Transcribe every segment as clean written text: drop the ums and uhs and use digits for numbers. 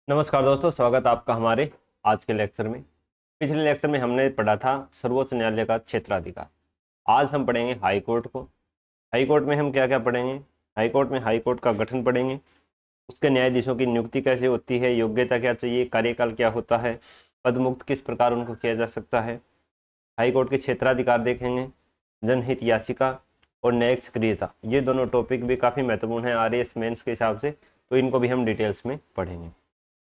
नमस्कार दोस्तों, स्वागत आपका हमारे आज के लेक्चर में। पिछले लेक्चर में हमने पढ़ा था सर्वोच्च न्यायालय का क्षेत्राधिकार। आज हम पढ़ेंगे हाई कोर्ट को। हाई कोर्ट में हम क्या क्या पढ़ेंगे? हाई कोर्ट में हाई कोर्ट का गठन पढ़ेंगे, उसके न्यायाधीशों की नियुक्ति कैसे होती है, योग्यता क्या चाहिए, कार्यकाल क्या होता है, पदमुक्त किस प्रकार उनको किया जा सकता है। हाई कोर्ट के क्षेत्राधिकार देखेंगे, जनहित याचिका और न्यायिक सक्रियता। ये दोनों टॉपिक भी काफ़ी महत्वपूर्ण है RAS मेंस के हिसाब से, तो इनको भी हम डिटेल्स में पढ़ेंगे।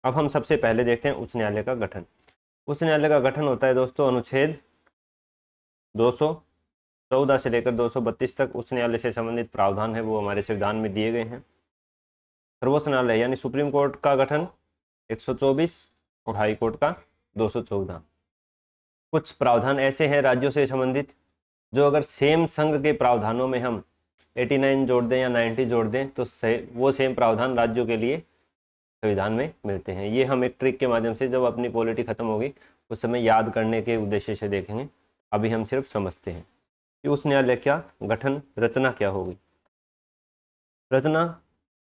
अब हम सबसे पहले देखते हैं उच्च न्यायालय का गठन। उच्च न्यायालय का गठन होता है दोस्तों अनुच्छेद 214 से लेकर 232 तक उच्च न्यायालय से संबंधित प्रावधान है वो हमारे संविधान में दिए गए हैं। सर्वोच्च न्यायालय यानी सुप्रीम कोर्ट का गठन 124 और हाई कोर्ट का 214। कुछ प्रावधान ऐसे हैं राज्यों से संबंधित जो अगर सेम संघ के प्रावधानों में हम 89 जोड़ दें या 90 जोड़ दें तो वो सेम प्रावधान राज्यों के लिए संविधान में मिलते हैं। ये हम एक ट्रिक के माध्यम से जब अपनी पॉलिटी खत्म होगी उस समय याद करने के उद्देश्य से देखेंगे। अभी हम सिर्फ समझते हैं कि उच्च न्यायालय क्या गठन रचना क्या होगी। रचना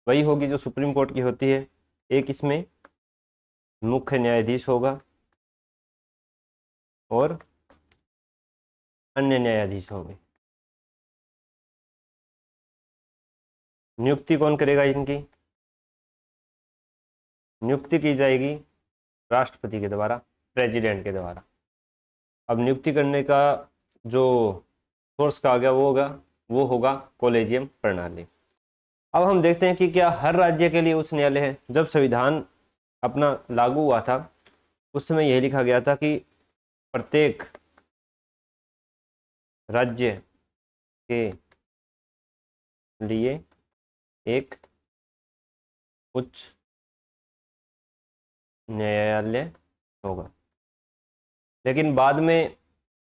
वही होगी जो सुप्रीम कोर्ट की होती है। एक इसमें मुख्य न्यायाधीश होगा और अन्य न्यायाधीश होंगे। नियुक्ति कौन करेगा इनकी? नियुक्ति की जाएगी राष्ट्रपति के द्वारा, प्रेसिडेंट के द्वारा। अब नियुक्ति करने का जो सोर्स का आ गया वो होगा कॉलेजियम प्रणाली। अब हम देखते हैं कि क्या हर राज्य के लिए उच्च न्यायालय है। जब संविधान अपना लागू हुआ था उस समय यही लिखा गया था कि प्रत्येक राज्य के लिए एक उच्च न्यायालय होगा। लेकिन बाद में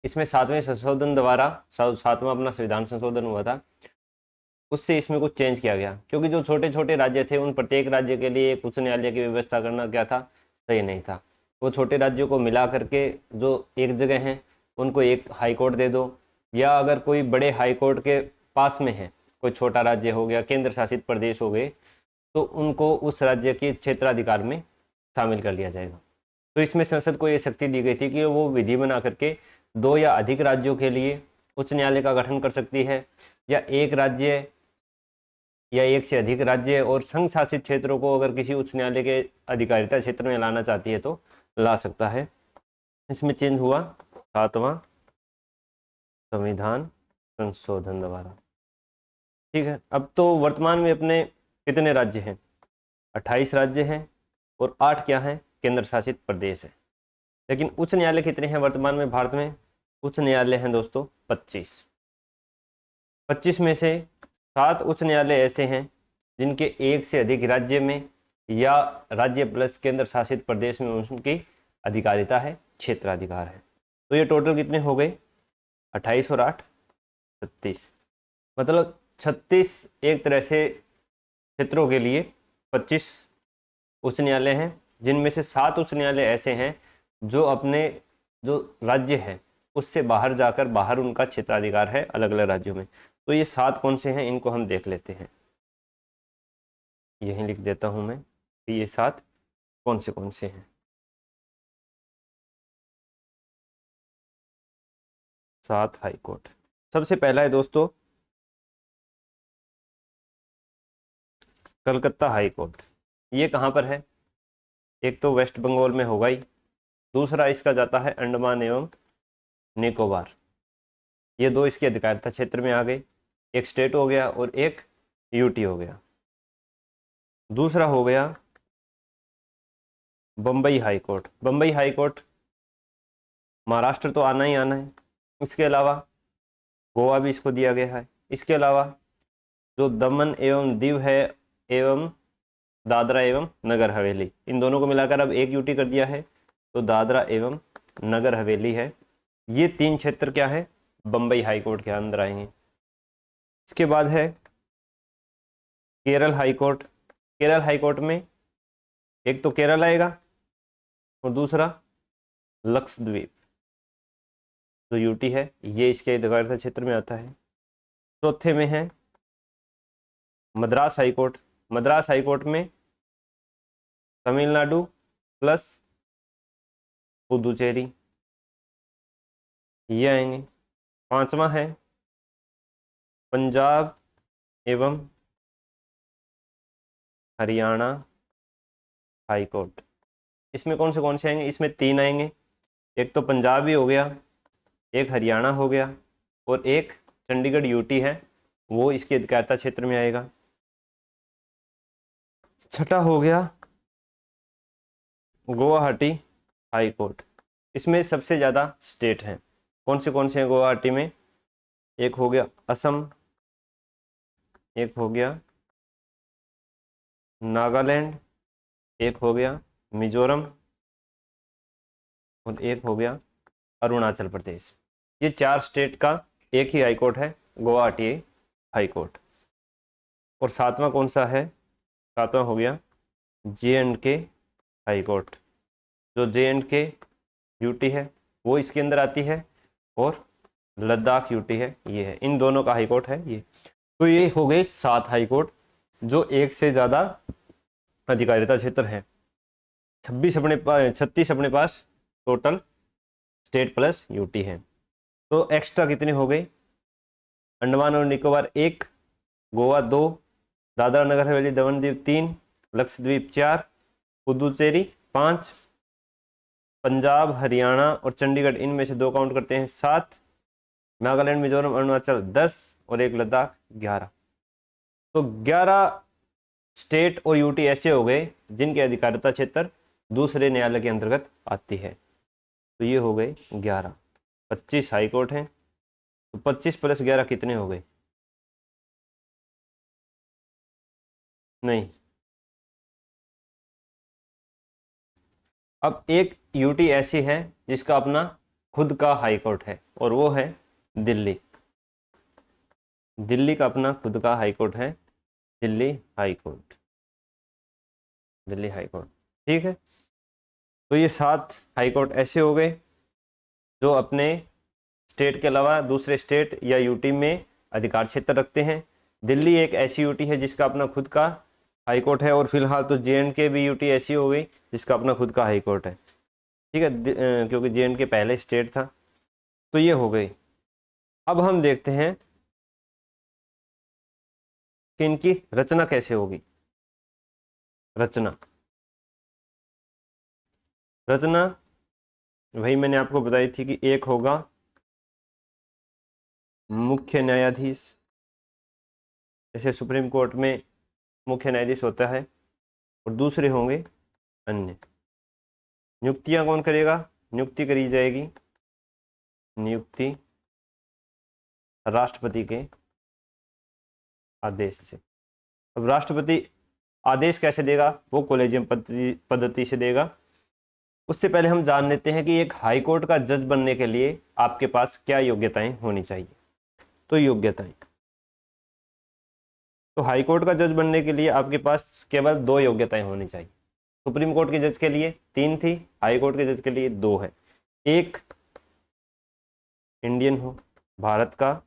इसमें 7वें संशोधन द्वारा, 7वां अपना संविधान संशोधन हुआ था, उससे इसमें कुछ चेंज किया गया क्योंकि जो छोटे छोटे राज्य थे उन प्रत्येक राज्य के लिए एक उच्च न्यायालय की व्यवस्था करना क्या था, सही नहीं था। वो छोटे राज्यों को मिला करके जो एक जगह हैं उनको एक हाई कोर्ट दे दो, या अगर कोई बड़े हाई कोर्ट के पास में है, कोई छोटा राज्य हो गया, केंद्र शासित प्रदेश हो गए, तो उनको उस राज्य के क्षेत्राधिकार में शामिल कर लिया जाएगा। तो इसमें संसद को ये शक्ति दी गई थी कि वो विधि बना करके 2 या अधिक राज्यों के लिए उच्च न्यायालय का गठन कर सकती है, या एक राज्य या एक से अधिक राज्य और संघ शासित क्षेत्रों को अगर किसी उच्च न्यायालय के अधिकारिता क्षेत्र में लाना चाहती है तो ला सकता है। इसमें चेंज हुआ 7वां संविधान संशोधन द्वारा। ठीक है, अब तो वर्तमान में अपने कितने राज्य हैं? 28 राज्य हैं और 8 क्या हैं? केंद्र शासित प्रदेश है। लेकिन उच्च न्यायालय कितने हैं वर्तमान में भारत में? उच्च न्यायालय हैं दोस्तों 25। 25 में से 7 उच्च न्यायालय ऐसे हैं जिनके एक से अधिक राज्य में या राज्य प्लस केंद्र शासित प्रदेश में उनकी अधिकारिता है, क्षेत्राधिकार है। तो ये टोटल कितने हो गए? 28 और 8 36। मतलब 36 एक तरह से क्षेत्रों के लिए 25 उच्च न्यायालय हैं, जिनमें से 7 उच्च न्यायालय ऐसे हैं जो अपने जो राज्य है उससे बाहर जाकर बाहर उनका क्षेत्राधिकार है अलग अलग राज्यों में। तो ये 7 कौन से हैं इनको हम देख लेते हैं। यहीं लिख देता हूं मैं कि ये 7 कौन से हैं। 7 हाई कोर्ट। सबसे पहला है दोस्तों कलकत्ता हाई कोर्ट। ये कहाँ पर है? एक तो वेस्ट बंगाल में होगा ही, दूसरा इसका जाता है अंडमान एवं निकोबार। ये 2 इसके अधिकारिता क्षेत्र में आ गए, एक स्टेट हो गया और एक यूटी हो गया। दूसरा हो गया Bombay high court. Bombay high court Maharashtra तो आना ही आना है। इसके अलावा गोवा भी इसको दिया गया है। इसके अलावा जो दमन एवं दीव है एवं दादरा एवं नगर हवेली, इन दोनों को मिलाकर अब एक यूटी कर दिया है, तो दादरा एवं नगर हवेली है। ये 3 क्षेत्र क्या है? बम्बई हाई कोर्ट के अंदर आएंगे। इसके बाद है Kerala high court. Kerala high court में एक तो केरल आएगा और दूसरा लक्षद्वीप जो यूटी है, ये इसके अधिकारिता क्षेत्र में आता है। चौथे में है Madras high court. Madras high court में तमिलनाडु प्लस पुदुचेरी, ये आएंगे। पांचवा है पंजाब एवं हरियाणा हाई कोर्ट। इसमें कौन से आएंगे? इसमें तीन आएंगे, एक तो पंजाब ही हो गया, एक हरियाणा हो गया, और एक चंडीगढ़ यूटी है, वो इसके अधिकारिता क्षेत्र में आएगा। छठा हो गया गुवाहाटी हाई कोर्ट। इसमें सबसे ज़्यादा स्टेट हैं। कौन से हैं गुवाहाटी में? एक हो गया असम, एक हो गया नागालैंड, एक हो गया मिजोरम, और एक हो गया अरुणाचल प्रदेश। ये चार स्टेट का एक ही हाई कोर्ट है, गुवाहाटी हाई कोर्ट। और सातवां कौन सा है? सातवां हो गया J&K हाई कोर्ट। जो J&K यूटी है वो इसके अंदर आती है, और लद्दाख यूटी है, ये है, इन दोनों का हाई कोर्ट है ये। तो ये हो गए 7 हाई कोर्ट जो एक से ज़्यादा अधिकारिता क्षेत्र है। 36 अपने पास टोटल स्टेट प्लस यूटी है। तो एक्स्ट्रा कितने हो गए? अंडमान और निकोबार 1, गोवा 2, दादरा नगर हवेली दमन दीव 3, लक्षद्वीप 4, पुदुचेरी 5, पंजाब हरियाणा और चंडीगढ़ इनमें से 2 काउंट करते हैं 7, नागालैंड मिजोरम अरुणाचल 10, और एक लद्दाख 11। तो 11 स्टेट और यूटी ऐसे हो गए जिनके अधिकारिता क्षेत्र दूसरे न्यायालय के अंतर्गत आती है। तो ये हो गए 11। 25 हाई कोर्ट हैं, तो 25 प्लस 11 कितने हो गए? नहीं, अब एक यूटी ऐसी है जिसका अपना खुद का हाई कोर्ट है, और वो है दिल्ली। दिल्ली का अपना खुद का हाई कोर्ट है, Delhi high court, Delhi high court. ठीक है, तो ये 7 हाई कोर्ट ऐसे हो गए जो अपने स्टेट के अलावा दूसरे स्टेट या यूटी में अधिकार क्षेत्र रखते हैं। दिल्ली एक ऐसी यूटी है जिसका अपना खुद का हाई कोर्ट है, और फिलहाल तो J&K भी यूटी ऐसी हो गई जिसका अपना खुद का हाई कोर्ट है। ठीक है, क्योंकि J&K पहले स्टेट था। तो ये हो गई। अब हम देखते हैं कि इनकी रचना कैसे होगी। रचना वही मैंने आपको बताई थी कि एक होगा मुख्य न्यायाधीश, जैसे सुप्रीम कोर्ट में मुख्य न्यायाधीश होता है, और दूसरे होंगे अन्य। नियुक्तियां कौन करेगा? नियुक्ति करी जाएगी, नियुक्ति राष्ट्रपति के आदेश से। अब राष्ट्रपति आदेश कैसे देगा? वो कॉलेजियम पद्धति से देगा। उससे पहले हम जान लेते हैं कि एक हाई कोर्ट का जज बनने के लिए आपके पास क्या योग्यताएं होनी चाहिए। तो योग्यताएं, तो हाई कोर्ट का जज बनने के लिए आपके पास केवल 2 योग्यताएं होनी चाहिए। सुप्रीम कोर्ट के जज के लिए 3 थी, हाई कोर्ट के जज के लिए 2 है। एक इंडियन हो, भारत का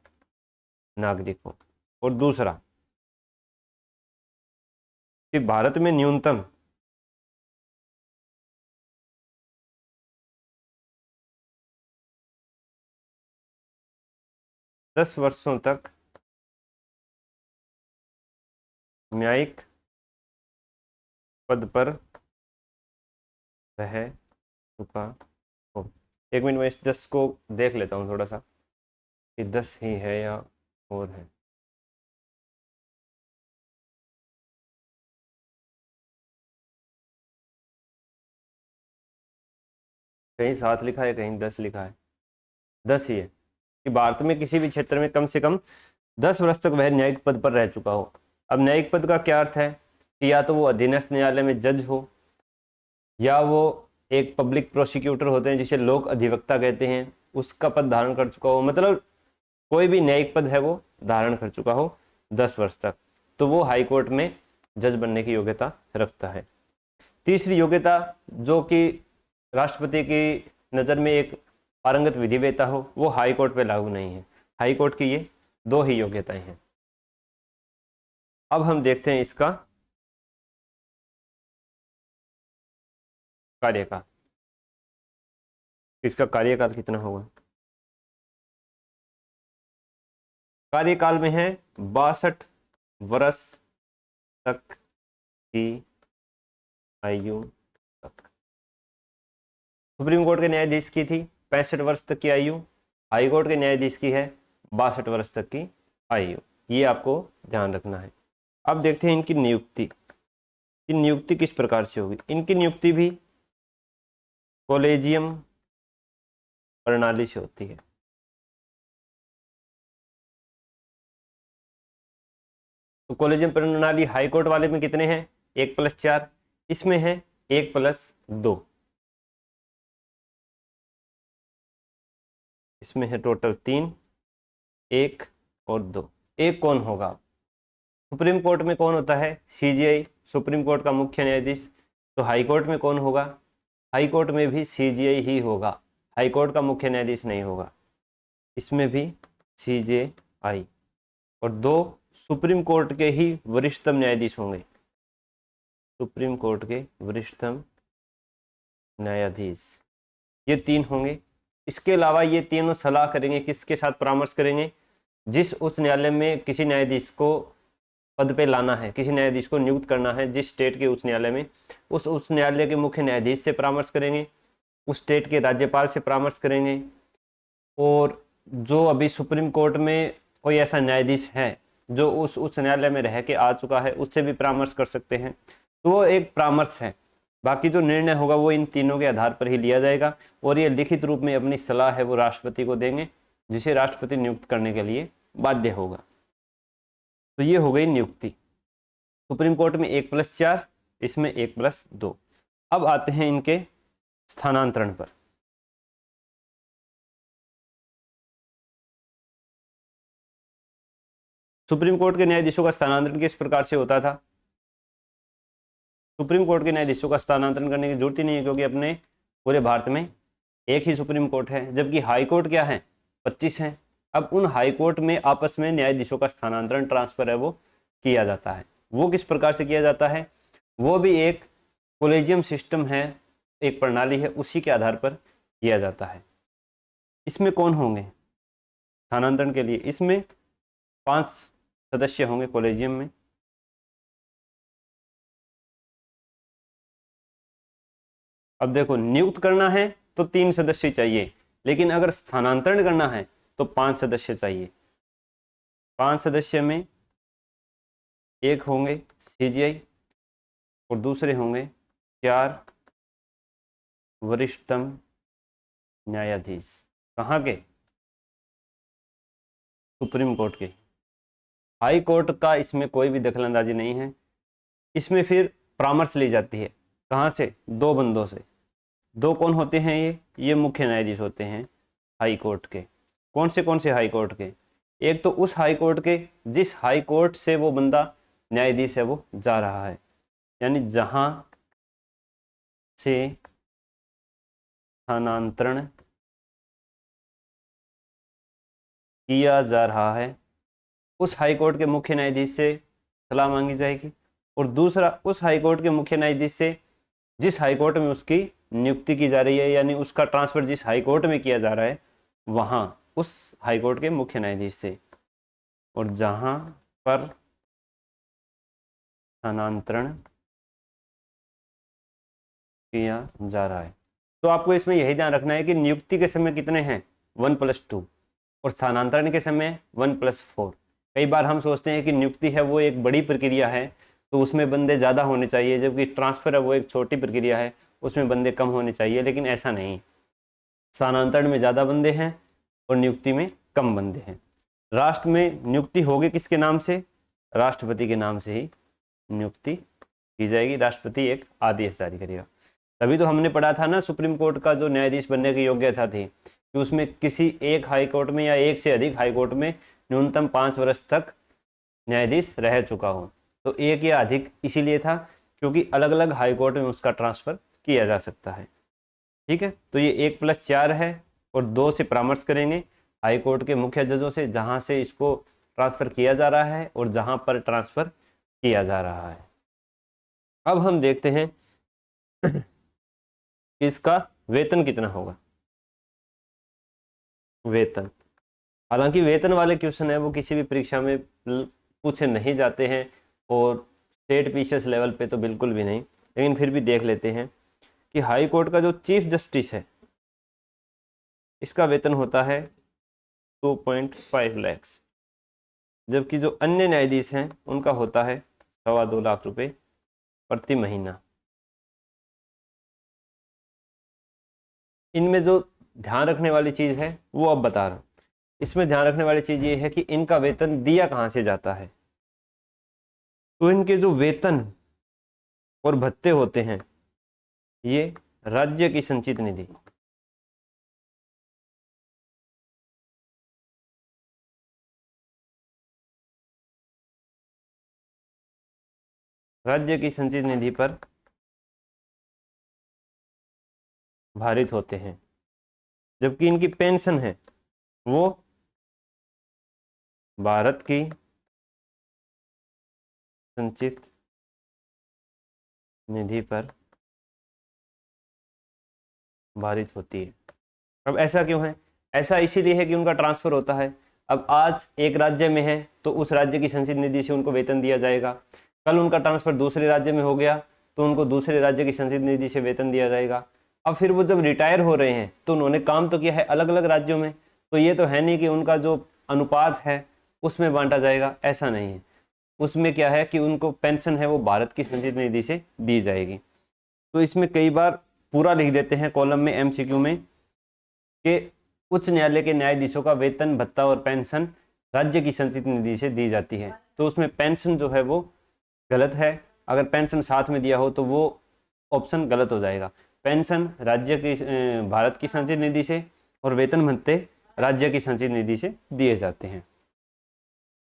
नागरिक हो, और दूसरा कि भारत में न्यूनतम 10 वर्षों तक न्यायिक पद पर रह चुका हो। 1 मिनट में इस 10 को देख लेता हूँ थोड़ा सा कि 10 ही है या और है। कहीं 7 लिखा है, कहीं 10 लिखा है। 10 ही है कि भारत में किसी भी क्षेत्र में कम से कम 10 वर्ष तक वह न्यायिक पद पर रह चुका हो। अब न्यायिक पद का क्या अर्थ है कि या तो वो अधीनस्थ न्यायालय में जज हो, या वो एक पब्लिक प्रोसिक्यूटर होते हैं जिसे लोक अधिवक्ता कहते हैं, उसका पद धारण कर चुका हो। मतलब कोई भी न्यायिक पद है वो धारण कर चुका हो 10 वर्ष तक, तो वो हाई कोर्ट में जज बनने की योग्यता रखता है। तीसरी योग्यता, जो कि राष्ट्रपति की नज़र में एक पारंगत विधिवेता हो, वो हाई कोर्ट पे लागू नहीं है। हाई कोर्ट की ये 2 ही योग्यताएं हैं। अब हम देखते हैं इसका कार्यकाल, इसका कार्यकाल कितना होगा? कार्यकाल में है 62 वर्ष तक की आयु तक। सुप्रीम कोर्ट के न्यायाधीश की थी 65 वर्ष तक की आयु, हाई कोर्ट के न्यायाधीश की है 62 वर्ष तक की आयु। ये आपको ध्यान रखना है। अब देखते हैं इनकी नियुक्ति, कि नियुक्ति किस प्रकार से होगी। इनकी नियुक्ति भी कॉलेजियम प्रणाली से होती है। तो कॉलेजियम प्रणाली हाई कोर्ट वाले में कितने हैं? 1+4, इसमें है 1+2, इसमें है टोटल 3, 1 और 2। एक कौन होगा? सुप्रीम कोर्ट में कौन होता है? सीजीआई, सुप्रीम कोर्ट का मुख्य न्यायाधीश। तो हाई कोर्ट में कौन होगा? हाई कोर्ट में भी सीजीआई ही होगा, हाई कोर्ट का मुख्य न्यायाधीश नहीं होगा। इसमें भी सीजेआई, और 2 सुप्रीम कोर्ट के ही वरिष्ठतम न्यायाधीश होंगे, सुप्रीम कोर्ट के वरिष्ठतम न्यायाधीश, ये 3 होंगे। इसके अलावा ये तीनों सलाह करेंगे, किसके साथ परामर्श करेंगे? जिस उच्च न्यायालय में किसी न्यायाधीश को पद पे लाना है, किसी न्यायाधीश को नियुक्त करना है जिस स्टेट के उच्च न्यायालय में, उस उच्च न्यायालय के मुख्य न्यायाधीश से परामर्श करेंगे, उस स्टेट के राज्यपाल से परामर्श करेंगे, और जो अभी सुप्रीम कोर्ट में कोई ऐसा न्यायाधीश है जो उस उच्च न्यायालय में रह के आ चुका है, उससे भी परामर्श कर सकते हैं। तो वो एक परामर्श है। बाकी जो निर्णय होगा वो इन तीनों के आधार पर ही लिया जाएगा, और ये लिखित रूप में अपनी सलाह है वो राष्ट्रपति को देंगे, जिसे राष्ट्रपति नियुक्त करने के लिए बाध्य होगा। तो ये हो गई नियुक्ति। सुप्रीम कोर्ट में 1+4, इसमें 1+2। अब आते हैं इनके स्थानांतरण पर। सुप्रीम कोर्ट के न्यायाधीशों का स्थानांतरण किस प्रकार से होता था? सुप्रीम कोर्ट के न्यायाधीशों का स्थानांतरण करने की जरूरत ही नहीं है, क्योंकि अपने पूरे भारत में एक ही सुप्रीम कोर्ट है, जबकि हाई कोर्ट क्या है? 25 हैं। अब उन हाई कोर्ट में आपस में न्यायाधीशों का स्थानांतरण, ट्रांसफर है वो किया जाता है। वो किस प्रकार से किया जाता है? वो भी एक कॉलेजियम सिस्टम है, एक प्रणाली है, उसी के आधार पर किया जाता है। इसमें कौन होंगे स्थानांतरण के लिए? इसमें 5 सदस्य होंगे कॉलेजियम में। अब देखो, नियुक्त करना है तो 3 सदस्य चाहिए, लेकिन अगर स्थानांतरण करना है तो 5 सदस्य चाहिए। 5 सदस्य में एक होंगे सीजीआई, और दूसरे होंगे 4 वरिष्ठतम न्यायाधीश। कहाँ के? सुप्रीम कोर्ट के। हाई कोर्ट का इसमें कोई भी दखलंदाजी नहीं है। इसमें फिर परामर्श ली जाती है, कहाँ से? 2 बंदों से। 2 कौन होते हैं? ये मुख्य न्यायाधीश होते हैं हाई कोर्ट के। कौन से हाई कोर्ट के? एक तो उस हाई कोर्ट के जिस हाई कोर्ट से वो बंदा न्यायाधीश है वो जा रहा है, यानी जहां से स्थानांतरण किया जा रहा है उस हाई कोर्ट के मुख्य न्यायाधीश से सलाह मांगी जाएगी। और दूसरा, उस हाई कोर्ट के मुख्य न्यायाधीश से जिस हाई कोर्ट में उसकी नियुक्ति की जा रही है, यानी उसका ट्रांसफर जिस हाई कोर्ट में किया जा रहा है, वहां उस हाई कोर्ट के मुख्य न्यायाधीश से। और जहां पर स्थानांतरण किया जा रहा है, तो आपको इसमें यही ध्यान रखना है कि नियुक्ति के समय कितने हैं? 1+2, और स्थानांतरण के समय 1+4। कई बार हम सोचते हैं कि नियुक्ति है वो एक बड़ी प्रक्रिया है, तो उसमें बंदे ज़्यादा होने चाहिए, जबकि ट्रांसफर है वो एक छोटी प्रक्रिया है, उसमें बंदे कम होने चाहिए। लेकिन ऐसा नहीं, स्थानांतरण में ज़्यादा बंदे हैं और नियुक्ति में कम बंदे हैं। राष्ट्र में नियुक्ति होगी किसके नाम से? राष्ट्रपति के नाम से ही नियुक्ति की जाएगी। राष्ट्रपति एक आदेश जारी करेगा। तभी तो हमने पढ़ा था ना, सुप्रीम कोर्ट का जो न्यायाधीश बनने की योग्यता थी कि उसमें किसी एक हाई कोर्ट में या एक से अधिक हाई कोर्ट में न्यूनतम 5 वर्ष तक न्यायाधीश रह चुका हो। तो एक या अधिक इसीलिए था क्योंकि अलग अलग हाई कोर्ट में उसका ट्रांसफर किया जा सकता है। ठीक है, तो ये 1+4 है, और 2 से परामर्श करेंगे हाई कोर्ट के मुख्य जजों से, जहां से इसको ट्रांसफर किया जा रहा है और जहां पर ट्रांसफर किया जा रहा है। अब हम देखते हैं कि इसका वेतन कितना होगा, वेतन। हालांकि वेतन वाले क्वेश्चन है वो किसी भी परीक्षा में पूछे नहीं जाते हैं, और स्टेट पीसीएस लेवल पे तो बिल्कुल भी नहीं, लेकिन फिर भी देख लेते हैं कि हाई कोर्ट का जो चीफ जस्टिस है इसका वेतन होता है 2.5 लाख, जबकि जो अन्य न्यायाधीश हैं उनका होता है 2.25 लाख रुपए प्रति महीना। इनमें जो ध्यान रखने वाली चीज है वो अब बता रहा हूं। इसमें ध्यान रखने वाली चीज ये है कि इनका वेतन दिया कहां से जाता है। तो इनके जो वेतन और भत्ते होते हैं ये राज्य की संचित निधि, राज्य की संचित निधि पर भारित होते हैं, जबकि इनकी पेंशन है वो भारत की संचित निधि पर भारित होती है। अब ऐसा क्यों है? ऐसा इसीलिए है कि उनका ट्रांसफर होता है। अब आज एक राज्य में है तो उस राज्य की संचित निधि से उनको वेतन दिया जाएगा, कल उनका ट्रांसफर दूसरे राज्य में हो गया तो उनको दूसरे राज्य की संचित निधि से वेतन दिया जाएगा। अब फिर वो जब रिटायर हो रहे हैं तो उन्होंने काम तो किया है अलग अलग राज्यों में, तो ये तो है नहीं कि उनका जो अनुपात है उसमें बांटा जाएगा, ऐसा नहीं है। उसमें क्या है कि उनको पेंशन है वो भारत की संचित निधि से दी जाएगी। तो इसमें कई बार पूरा लिख देते हैं कॉलम में एमसीक्यू में कि उच्च न्यायालय के न्यायाधीशों का वेतन भत्ता और पेंशन राज्य की संचित निधि से दी जाती है। तो उसमें पेंशन जो है वो गलत है, अगर पेंशन साथ में दिया हो तो वो ऑप्शन गलत हो जाएगा। पेंशन राज्य की भारत की संचित निधि से और वेतन भत्ते राज्य की संचित निधि से दिए जाते हैं।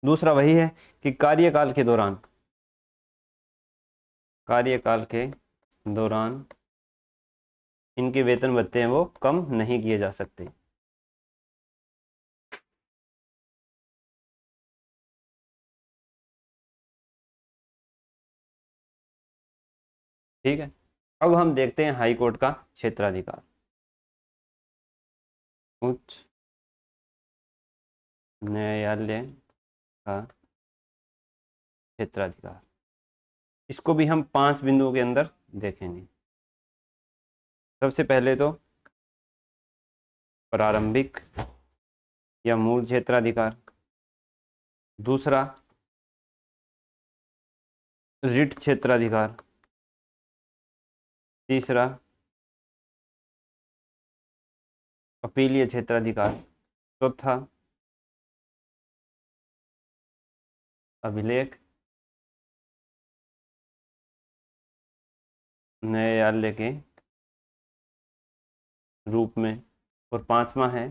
दूसरा वही है कि कार्यकाल के दौरान इनके वेतन भत्ते हैं वो कम नहीं किए जा सकते। ठीक है, अब हम देखते हैं हाई कोर्ट का क्षेत्राधिकार। उच्च न्यायालय का क्षेत्राधिकार, इसको भी हम 5 बिंदुओं के अंदर देखेंगे। सबसे पहले तो प्रारंभिक या मूल क्षेत्राधिकार, दूसरा रिट क्षेत्राधिकार, तीसरा अपीलीय क्षेत्राधिकार, चौथा अभिलेख न्यायालय के रूप में, और पांचवा है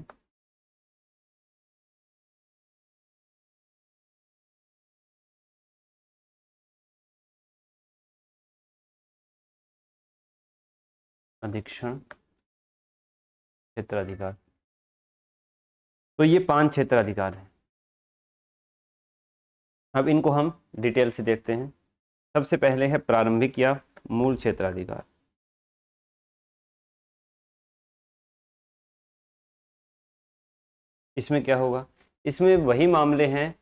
अधीक्षण क्षेत्राधिकार। तो ये 5 क्षेत्राधिकार हैं। अब इनको हम डिटेल से देखते हैं। सबसे पहले है प्रारंभिक या मूल क्षेत्राधिकार। इसमें क्या होगा? इसमें वही मामले हैं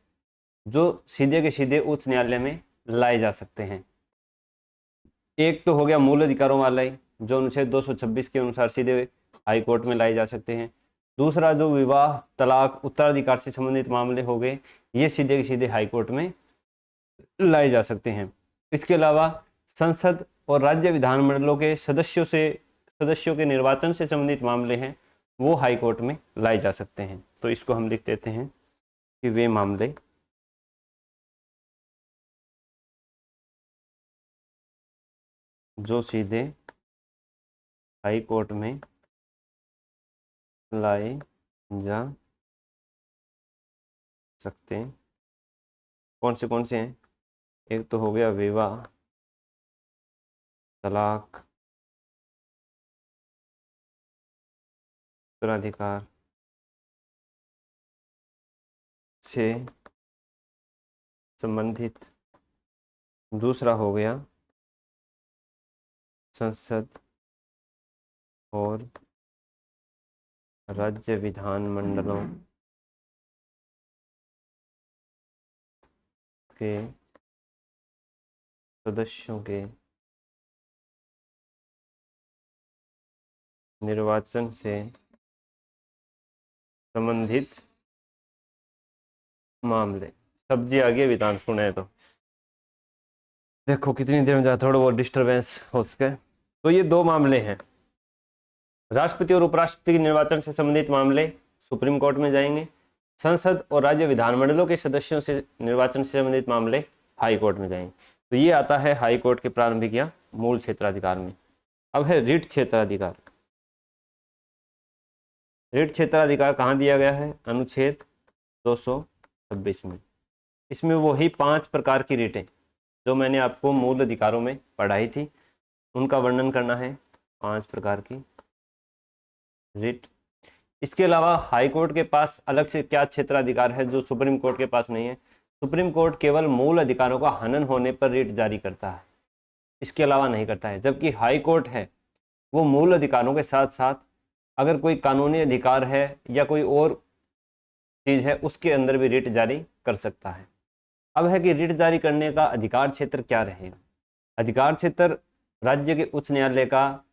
जो सीधे के सीधे उच्च न्यायालय में लाए जा सकते हैं। एक तो हो गया मूल अधिकारों वाला ही, जो अनुच्छेद 226 के अनुसार सीधे हाई कोर्ट में लाए जा सकते हैं। दूसरा जो विवाह, तलाक, उत्तराधिकार से संबंधित मामले हो गए, ये सीधे के सीधे हाई कोर्ट में लाए जा सकते हैं। इसके अलावा संसद और राज्य विधानमंडलों के सदस्यों के निर्वाचन से संबंधित मामले हैं, वो हाई कोर्ट में लाए जा सकते हैं। तो इसको हम लिख देते हैं कि वे मामले जो सीधे हाई कोर्ट में लाए जा सकते हैं। कौन से हैं? एक तो हो गया विवाह, तलाक, उत्तराधिकार से संबंधित। दूसरा हो गया संसद और राज्य विधानमंडलों के सदस्यों के निर्वाचन से संबंधित मामले। सब्जी आ गई विधान सुने तो देखो कितनी देर में जा थोड़ा बहुत डिस्टरबेंस हो सके। तो ये दो मामले हैं, राष्ट्रपति और उपराष्ट्रपति के निर्वाचन से संबंधित मामले सुप्रीम कोर्ट में जाएंगे, संसद और राज्य विधानमंडलों के सदस्यों से निर्वाचन से संबंधित मामले हाई कोर्ट में जाएंगे। तो ये आता है हाई कोर्ट के प्रारंभिक या मूल क्षेत्राधिकार में। अब है रिट क्षेत्राधिकार। रिट क्षेत्राधिकार कहाँ दिया गया है? अनुच्छेद 226 में। इसमें वही 5 प्रकार की रिटें जो मैंने आपको मूल अधिकारों में पढ़ाई थी, उनका वर्णन करना है। 5 प्रकार की रिट। इसके अलावा हाई कोर्ट के पास अलग से क्या क्षेत्राधिकार है जो सुप्रीम कोर्ट के पास नहीं है? सुप्रीम कोर्ट केवल मूल अधिकारों का हनन होने पर रिट जारी करता है, इसके अलावा नहीं करता है। जबकि हाई कोर्ट है वो मूल अधिकारों के साथ साथ अगर कोई कानूनी अधिकार है या कोई और चीज़ है उसके अंदर भी रिट जारी कर सकता है। अब है कि रिट जारी करने का अधिकार क्षेत्र क्या रहेगा? अधिकार क्षेत्र राज्य के उच्च न्यायालय का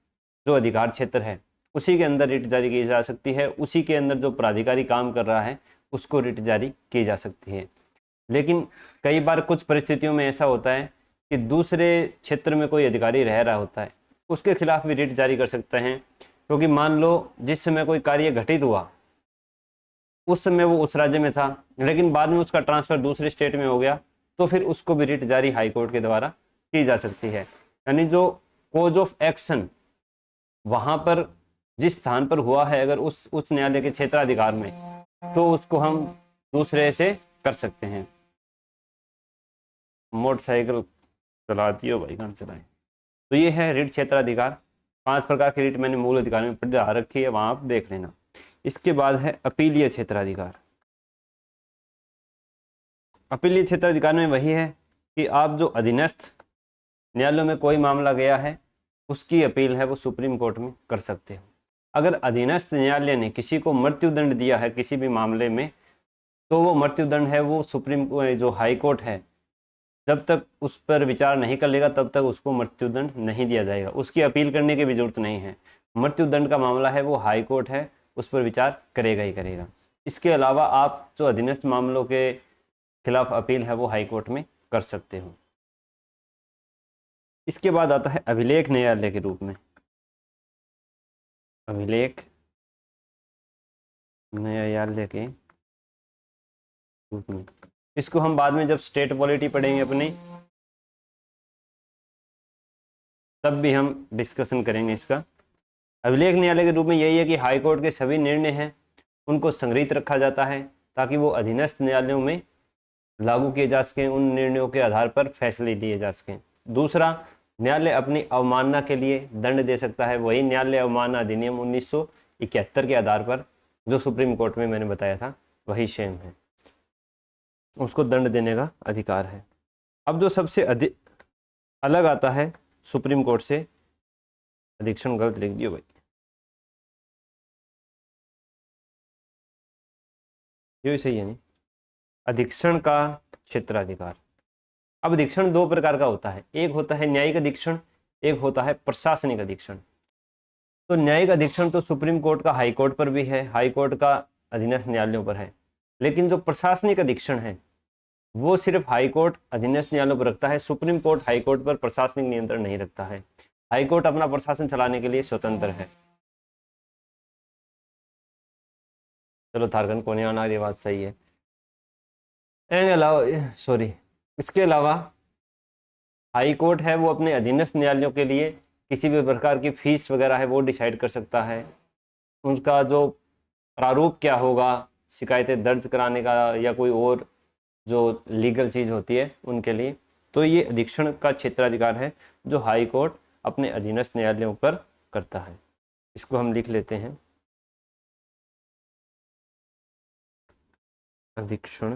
जो अधिकार क्षेत्र है उसी के अंदर रिट जारी की जा सकती है, उसी के अंदर जो प्राधिकारी काम कर रहा है उसको रिट जारी की जा सकती है। लेकिन कई बार कुछ परिस्थितियों में ऐसा होता है कि दूसरे क्षेत्र में कोई अधिकारी रह रहा होता है, उसके खिलाफ भी रिट जारी कर सकते हैं, क्योंकि मान लो जिस समय कोई कार्य घटित हुआ उस समय वो उस राज्य में था लेकिन बाद में उसका ट्रांसफर दूसरे स्टेट में हो गया, तो फिर उसको भी रिट जारी हाई कोर्ट के द्वारा की जा सकती है। यानी जो कोज ऑफ एक्शन वहां पर जिस स्थान पर हुआ है अगर उस उच्च न्यायालय के क्षेत्राधिकार में, तो उसको हम दूसरे से कर सकते हैं। मोटरसाइकिल चलाती हो भाई, कहाँ चलाए। तो ये है रिट क्षेत्राधिकार। 5 प्रकार की रिट मैंने मूल अधिकार में पढ़ा रखी है, वहां आप देख लेना। इसके बाद है अपीलीय क्षेत्राधिकार। अपीलीय क्षेत्राधिकार में वही है कि आप जो अधीनस्थ न्यायालयों में कोई मामला गया है उसकी अपील है वो सुप्रीम कोर्ट में कर सकते हो। अगर अधीनस्थ न्यायालय ने किसी को मृत्युदंड दिया है किसी भी मामले में, तो वो मृत्युदंड है वो सुप्रीम जो हाई कोर्ट है जब तक उस पर विचार नहीं कर लेगा तब तक उसको मृत्युदंड नहीं दिया जाएगा। उसकी अपील करने की भी जरूरत नहीं है। मृत्युदंड का मामला है वो हाई कोर्ट है, उस पर विचार करेगा ही करेगा। इसके अलावा आप जो अधीनस्थ मामलों के खिलाफ अपील है वो हाई कोर्ट में कर सकते हो। इसके बाद आता है अभिलेख न्यायालय के रूप में। अभिलेख न्यायालय के रूप में इसको हम बाद में जब स्टेट पॉलिटी पढ़ेंगे अपनी तब भी हम डिस्कशन करेंगे इसका। अभिलेख न्यायालय के रूप में यही है कि हाई कोर्ट के सभी निर्णय हैं उनको संग्रहित रखा जाता है ताकि वो अधीनस्थ न्यायालयों में लागू किए जा सकें, उन निर्णयों के आधार पर फैसले लिए जा सकें। दूसरा, न्यायालय अपनी अवमानना के लिए दंड दे सकता है, वही न्यायालय अवमानना अधिनियम 1971 के आधार पर जो सुप्रीम कोर्ट में मैंने बताया था वही सेम है, उसको दंड देने का अधिकार है। अब जो सबसे अलग आता है सुप्रीम कोर्ट से, अधीक्षण गलत लिख दियो भाई, ये सही है नहीं, अधीक्षण का क्षेत्राधिकार। अब अधीक्षण 2 प्रकार का होता है, एक होता है न्यायिक अधीक्षण, एक होता है प्रशासनिक अधीक्षण। तो न्यायिक अधीक्षण तो सुप्रीम कोर्ट का हाई कोर्ट पर भी है, हाई कोर्ट का अधीनस्थ न्यायालयों पर है। लेकिन जो प्रशासनिक अधीक्षण है वो सिर्फ हाई कोर्ट अधीनस्थ न्यायालयों पर रखता है। सुप्रीम कोर्ट हाई कोर्ट पर प्रशासनिक नियंत्रण नहीं रखता है। हाई कोर्ट अपना प्रशासन चलाने के लिए स्वतंत्र है। चलो थारगन को नहीं आना, ये बात सही है। इसके अलावा हाई कोर्ट है वो अपने अधीनस्थ न्यायालयों के लिए किसी भी प्रकार की फीस वगैरह है वो डिसाइड कर सकता है। उनका जो प्रारूप क्या होगा शिकायतें दर्ज कराने का या कोई और जो लीगल चीज़ होती है उनके लिए, तो ये अधीक्षण का क्षेत्राधिकार है जो हाई कोर्ट अपने अधीनस्थ न्यायालयों पर करता है। इसको हम लिख लेते हैं, अधीक्षण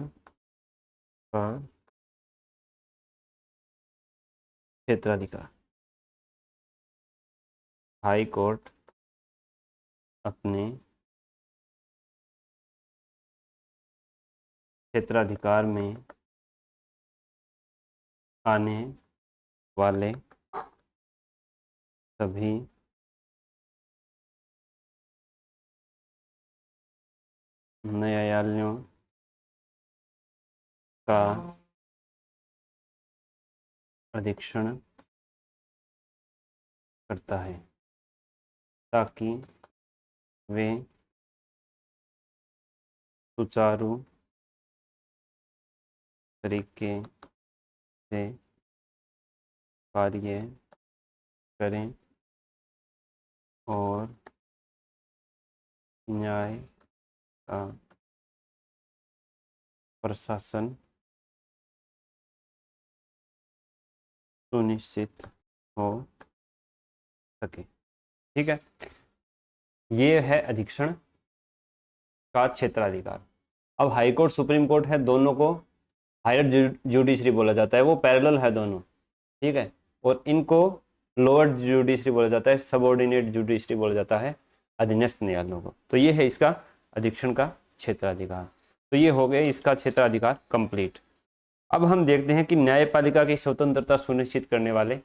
का क्षेत्राधिकार हाई कोर्ट अपने क्षेत्राधिकार में आने वाले सभी न्यायालयों का अधीक्षण करता है ताकि वे सुचारू तरीके से कार्य करें और न्याय का प्रशासन सुनिश्चित हो सके। ठीक है, ये है अधीक्षण का क्षेत्राधिकार। अब हाई कोर्ट सुप्रीम कोर्ट है, दोनों को हायर जुडिशरी बोला जाता है, वो पैरेलल है दोनों। ठीक है, और इनको लोअर जुडिशरी बोला जाता है, सबऑर्डिनेट जुडिशरी बोला जाता है अधीनस्थ न्यायालयों को। तो ये है इसका अधीक्षण का क्षेत्राधिकार। तो ये हो गया इसका क्षेत्राधिकार कंप्लीट। अब हम देखते हैं कि न्यायपालिका की स्वतंत्रता सुनिश्चित करने वाले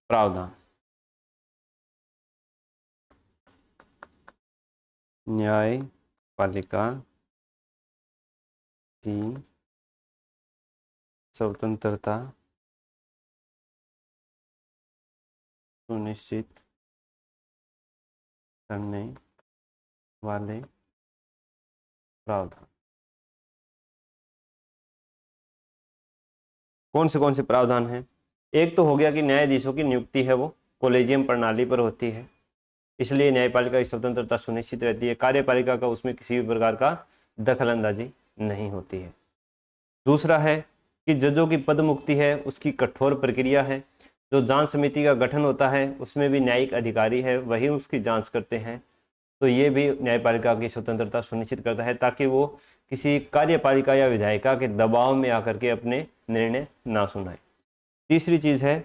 प्रावधान। न्यायपालिका की स्वतंत्रता सुनिश्चित करने वाले प्रावधान कौन से प्रावधान हैं? एक तो हो गया कि न्यायाधीशों की नियुक्ति है वो कॉलेजियम प्रणाली पर होती है, इसलिए न्यायपालिका की स्वतंत्रता सुनिश्चित रहती है। कार्यपालिका का उसमें किसी भी प्रकार का दखल अंदाजी नहीं होती है। दूसरा है कि जजों की पद मुक्ति है, उसकी कठोर प्रक्रिया है। जो जांच समिति का गठन होता है उसमें भी न्यायिक अधिकारी है, वही उसकी जांच करते हैं। तो ये भी न्यायपालिका की स्वतंत्रता सुनिश्चित करता है ताकि वो किसी कार्यपालिका या विधायिका के दबाव में आकर के अपने निर्णय ना सुनाए। तीसरी चीज़ है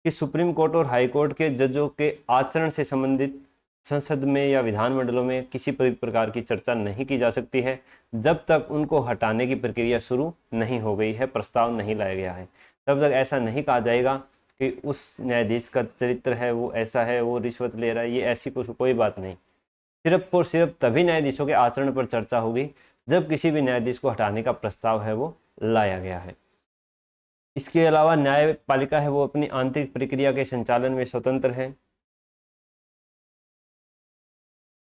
कि सुप्रीम कोर्ट और हाई कोर्ट के जजों के आचरण से संबंधित संसद में या विधानमंडलों में किसी प्रकार की चर्चा नहीं की जा सकती है जब तक उनको हटाने की प्रक्रिया शुरू नहीं हो गई है, प्रस्ताव नहीं लाया गया है। तब तक ऐसा नहीं कहा जाएगा कि उस न्यायाधीश का चरित्र है वो ऐसा है, वो रिश्वत ले रहा है, ये ऐसी कोई बात नहीं। सिर्फ और सिर्फ तभी न्यायाधीशों के आचरण पर चर्चा होगी जब किसी भी न्यायाधीश को हटाने का प्रस्ताव है वो लाया गया है। इसके अलावा न्यायपालिका है वो अपनी आंतरिक प्रक्रिया के संचालन में स्वतंत्र है।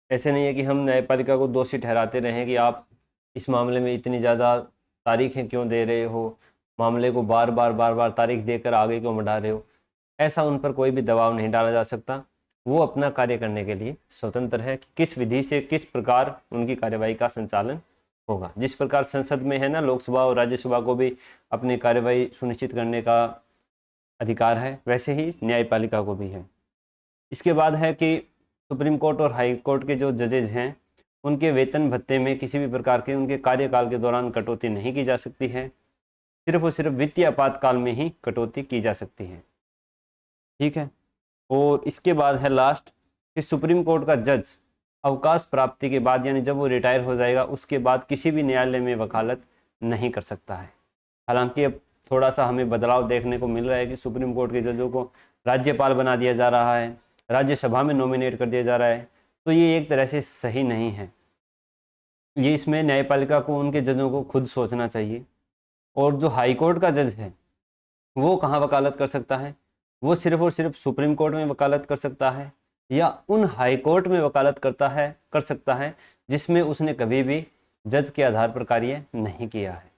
ऐसे नहीं है कि हम न्यायपालिका को दोषी ठहराते रहें कि आप इस मामले में इतनी ज़्यादा तारीखें क्यों दे रहे हो, मामले को बार बार तारीख देकर आगे क्यों बढ़ा रहे हो। ऐसा उन पर कोई भी दबाव नहीं डाला जा सकता। वो अपना कार्य करने के लिए स्वतंत्र है कि किस विधि से किस प्रकार उनकी कार्यवाही का संचालन होगा। जिस प्रकार संसद में है ना, लोकसभा और राज्यसभा को भी अपनी कार्यवाही सुनिश्चित करने का अधिकार है, वैसे ही न्यायपालिका को भी है। इसके बाद है कि सुप्रीम कोर्ट और हाई कोर्ट के जो जजेज हैं उनके वेतन भत्ते में किसी भी प्रकार के उनके कार्यकाल के दौरान कटौती नहीं की जा सकती है, सिर्फ और सिर्फ वित्तीय आपातकाल में ही कटौती की जा सकती है। ठीक है, और इसके बाद है लास्ट कि सुप्रीम कोर्ट का जज अवकाश प्राप्ति के बाद यानी जब वो रिटायर हो जाएगा उसके बाद किसी भी न्यायालय में वकालत नहीं कर सकता है। हालांकि अब थोड़ा सा हमें बदलाव देखने को मिल रहा है कि सुप्रीम कोर्ट के जजों को राज्यपाल बना दिया जा रहा है, राज्यसभा में नॉमिनेट कर दिया जा रहा है। तो ये एक तरह से सही नहीं है। ये इसमें न्यायपालिका को उनके जजों को खुद सोचना चाहिए। और जो हाई कोर्ट का जज है वो कहाँ वकालत कर सकता है? वो सिर्फ और सिर्फ सुप्रीम कोर्ट में वकालत कर सकता है या उन हाई कोर्ट में वकालत कर सकता है जिसमें उसने कभी भी जज के आधार पर कार्य नहीं किया है।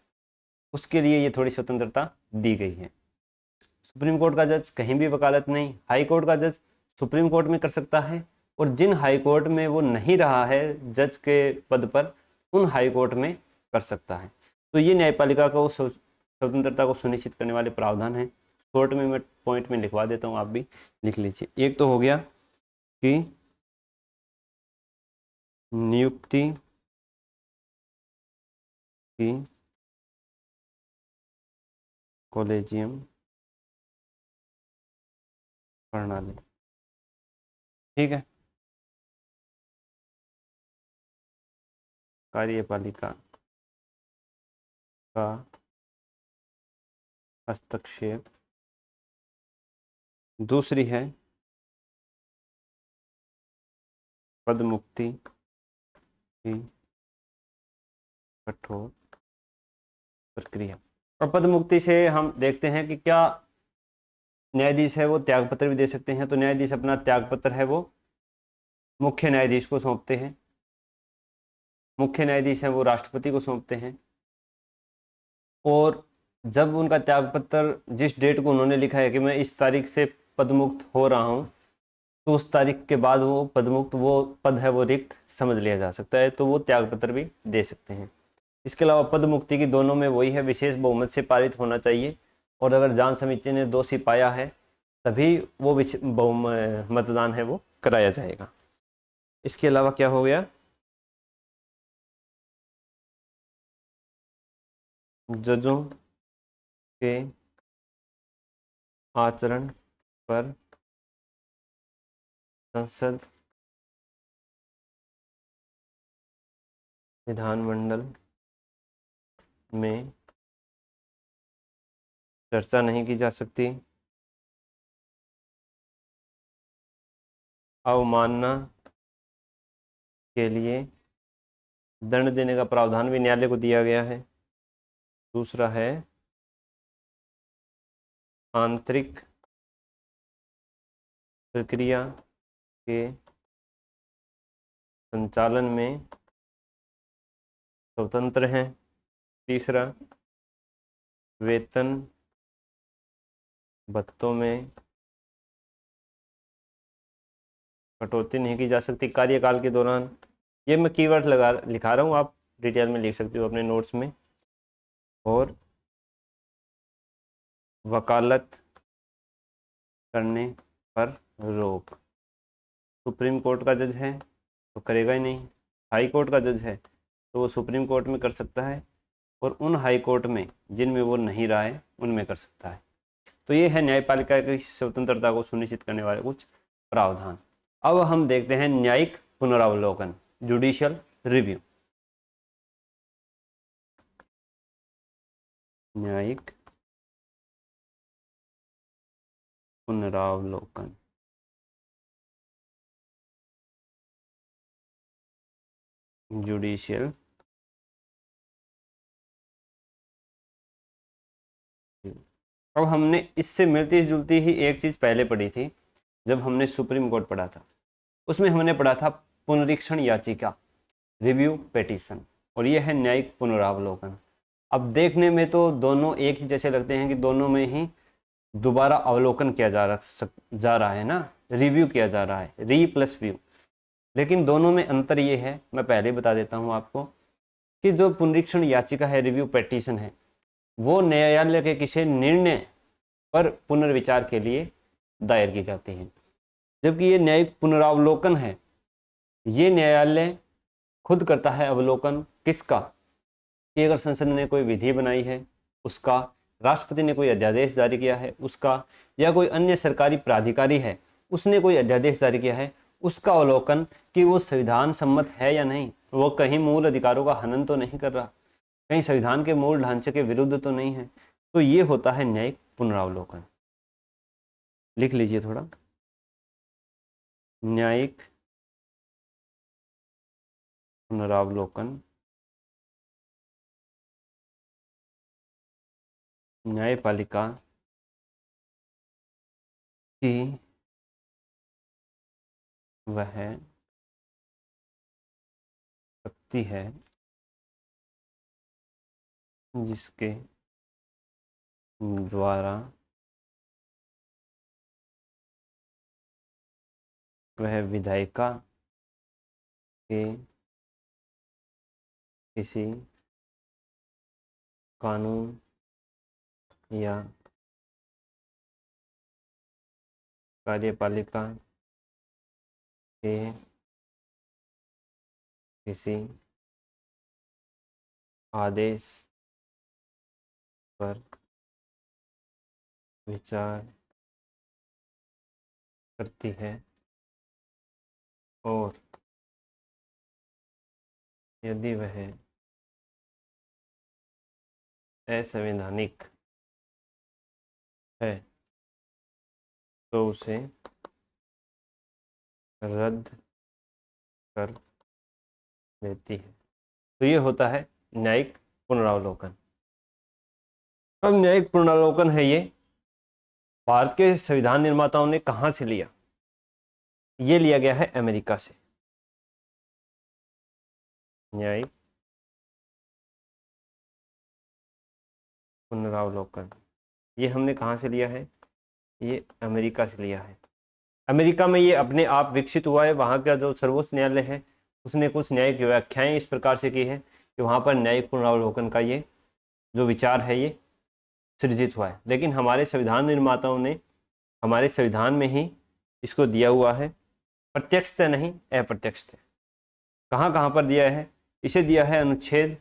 उसके लिए ये थोड़ी स्वतंत्रता दी गई है। सुप्रीम कोर्ट का जज कहीं भी वकालत नहीं, हाई कोर्ट का जज सुप्रीम कोर्ट में कर सकता है और जिन हाई कोर्ट में वो नहीं रहा है जज के पद पर उन हाई कोर्ट में कर सकता है। तो ये न्यायपालिका को स्वतंत्रता को सुनिश्चित करने वाले प्रावधान हैं। शॉर्ट में मैं पॉइंट में लिखवा देता हूँ, आप भी लिख लीजिए। एक तो हो गया कि नियुक्ति की कॉलेजियम प्रणाली। ठीक है, कार्यपालिका का हस्तक्षेप। दूसरी है पद मुक्ति की कठोर प्रक्रिया। और पद मुक्ति से हम देखते हैं कि क्या न्यायाधीश है वो त्यागपत्र भी दे सकते हैं। तो न्यायाधीश अपना त्यागपत्र है वो मुख्य न्यायाधीश को सौंपते हैं, मुख्य न्यायाधीश है वो राष्ट्रपति को सौंपते हैं। और जब उनका त्यागपत्र, जिस डेट को उन्होंने लिखा है कि मैं इस तारीख से पदमुक्त हो रहा हूँ, तो उस तारीख के बाद वो पदमुक्त, वो पद है वो रिक्त समझ लिया जा सकता है, तो वो त्यागपत्र भी दे सकते हैं। इसके अलावा पद मुक्ति की दोनों में वही है, विशेष बहुमत से पारित होना चाहिए, और अगर जांच समिति ने दोषी पाया है तभी वो मतदान है वो कराया जाएगा। इसके अलावा क्या हो गया, जजों के आचरण पर संसद, विधानमंडल में चर्चा नहीं की जा सकती। अवमानना के लिए दंड देने का प्रावधान भी न्यायालय को दिया गया है। दूसरा है आंतरिक प्रक्रिया के संचालन में स्वतंत्र हैं। तीसरा, वेतन भत्तों में कटौती नहीं की जा सकती कार्यकाल के दौरान। ये मैं कीवर्ड लिखा रहा हूँ, आप डिटेल में लिख सकते हो अपने नोट्स में। और वकालत करने पर रोक। सुप्रीम कोर्ट का जज है तो करेगा ही नहीं, हाई कोर्ट का जज है तो वो सुप्रीम कोर्ट में कर सकता है, और उन हाई कोर्ट में जिनमें वो नहीं रहा है उनमें कर सकता है। तो ये है न्यायपालिका की स्वतंत्रता को सुनिश्चित करने वाले कुछ प्रावधान। अब हम देखते हैं न्यायिक पुनरावलोकन, जुडिशियल रिव्यू। न्यायिक पुनरावलोकन, जुडिशियल अब हमने इससे मिलती जुलती ही एक चीज पहले पढ़ी थी जब हमने सुप्रीम कोर्ट पढ़ा था। उसमें हमने पढ़ा था पुनरीक्षण याचिका, रिव्यू पिटीशन, और यह है न्यायिक पुनरावलोकन। अब देखने में तो दोनों एक ही जैसे लगते हैं कि दोनों में ही दोबारा अवलोकन किया जा रहा है ना, रिव्यू किया जा रहा है, री प्लस व्यू। लेकिन दोनों में अंतर ये है, मैं पहले बता देता हूँ आपको, कि जो पुनरीक्षण याचिका है, रिव्यू पिटीशन है, वो न्यायालय के किसी निर्णय पर पुनर्विचार के लिए दायर की जाती है। जबकि ये न्यायिक पुनरावलोकन है, ये न्यायालय खुद करता है अवलोकन। किसका? कि अगर संसद ने कोई विधि बनाई है उसका, राष्ट्रपति ने कोई अध्यादेश जारी किया है उसका, या कोई अन्य सरकारी प्राधिकारी है उसने कोई अध्यादेश जारी किया है, उसका अवलोकन कि वो संविधान सम्मत है या नहीं, वो कहीं मूल अधिकारों का हनन तो नहीं कर रहा, कहीं संविधान के मूल ढांचे के विरुद्ध तो नहीं है। तो ये होता है न्यायिक पुनरावलोकन। लिख लीजिए थोड़ा, न्यायिक पुनरावलोकन न्यायपालिका की वह शक्ति है जिसके द्वारा वह विधायिका के किसी कानून या कार्यपालिका के किसी आदेश पर विचार करती है और यदि वह असंवैधानिक है तो उसे रद्द कर देती है। तो ये होता है न्यायिक पुनरावलोकन। अब न्यायिक पुनरावलोकन है ये भारत के संविधान निर्माताओं ने कहाँ से लिया? ये लिया गया है अमेरिका से। न्यायिक पुनरावलोकन ये हमने कहाँ से लिया है? ये अमेरिका से लिया है। अमेरिका में ये अपने आप विकसित हुआ है। वहाँ का जो सर्वोच्च न्यायालय है उसने कुछ न्यायिक व्याख्याएं इस प्रकार से की है कि वहाँ पर न्यायिक पुनरावलोकन का ये जो विचार है ये सृजित हुआ है। लेकिन हमारे संविधान निर्माताओं ने हमारे संविधान में ही इसको दिया हुआ है, प्रत्यक्षतः नहीं अप्रत्यक्षतः। कहाँ कहाँ पर दिया है? इसे दिया है अनुच्छेद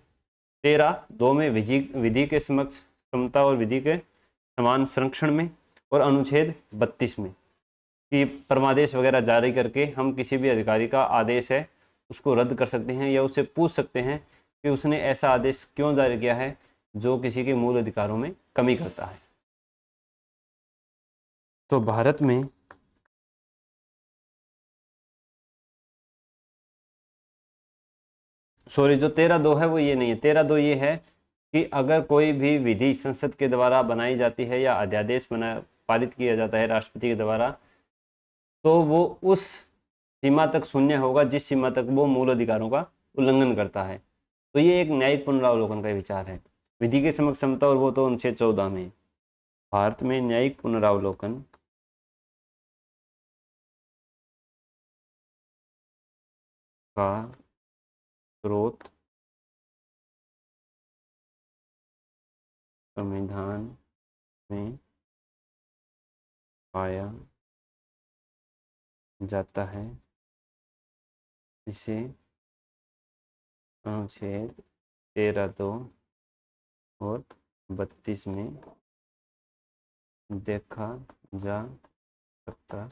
13(2) में विधि के समक्ष समता और विधि के समान संरक्षण में, और अनुच्छेद 32 में कि परमादेश वगैरह जारी करके हम किसी भी अधिकारी का आदेश है उसको रद्द कर सकते हैं या उससे पूछ सकते हैं कि उसने ऐसा आदेश क्यों जारी किया है जो किसी के मूल अधिकारों में कमी करता है। तो भारत में सॉरी जो 13(2) है वो ये नहीं है। 13(2) ये है कि अगर कोई भी विधि संसद के द्वारा बनाई जाती है या अध्यादेश पारित किया जाता है राष्ट्रपति के द्वारा, तो वो उस सीमा तक शून्य होगा जिस सीमा तक वो मूल अधिकारों का उल्लंघन करता है। तो ये एक न्यायिक पुनरावलोकन का विचार है। विधि के समक्ष समता और वो तो अनुच्छेद 14 में। भारत में न्यायिक पुनरावलोकन का स्रोत संविधान में पाया जाता है। इसे अनुच्छेद 13(2) और 32 में देखा जा सकता।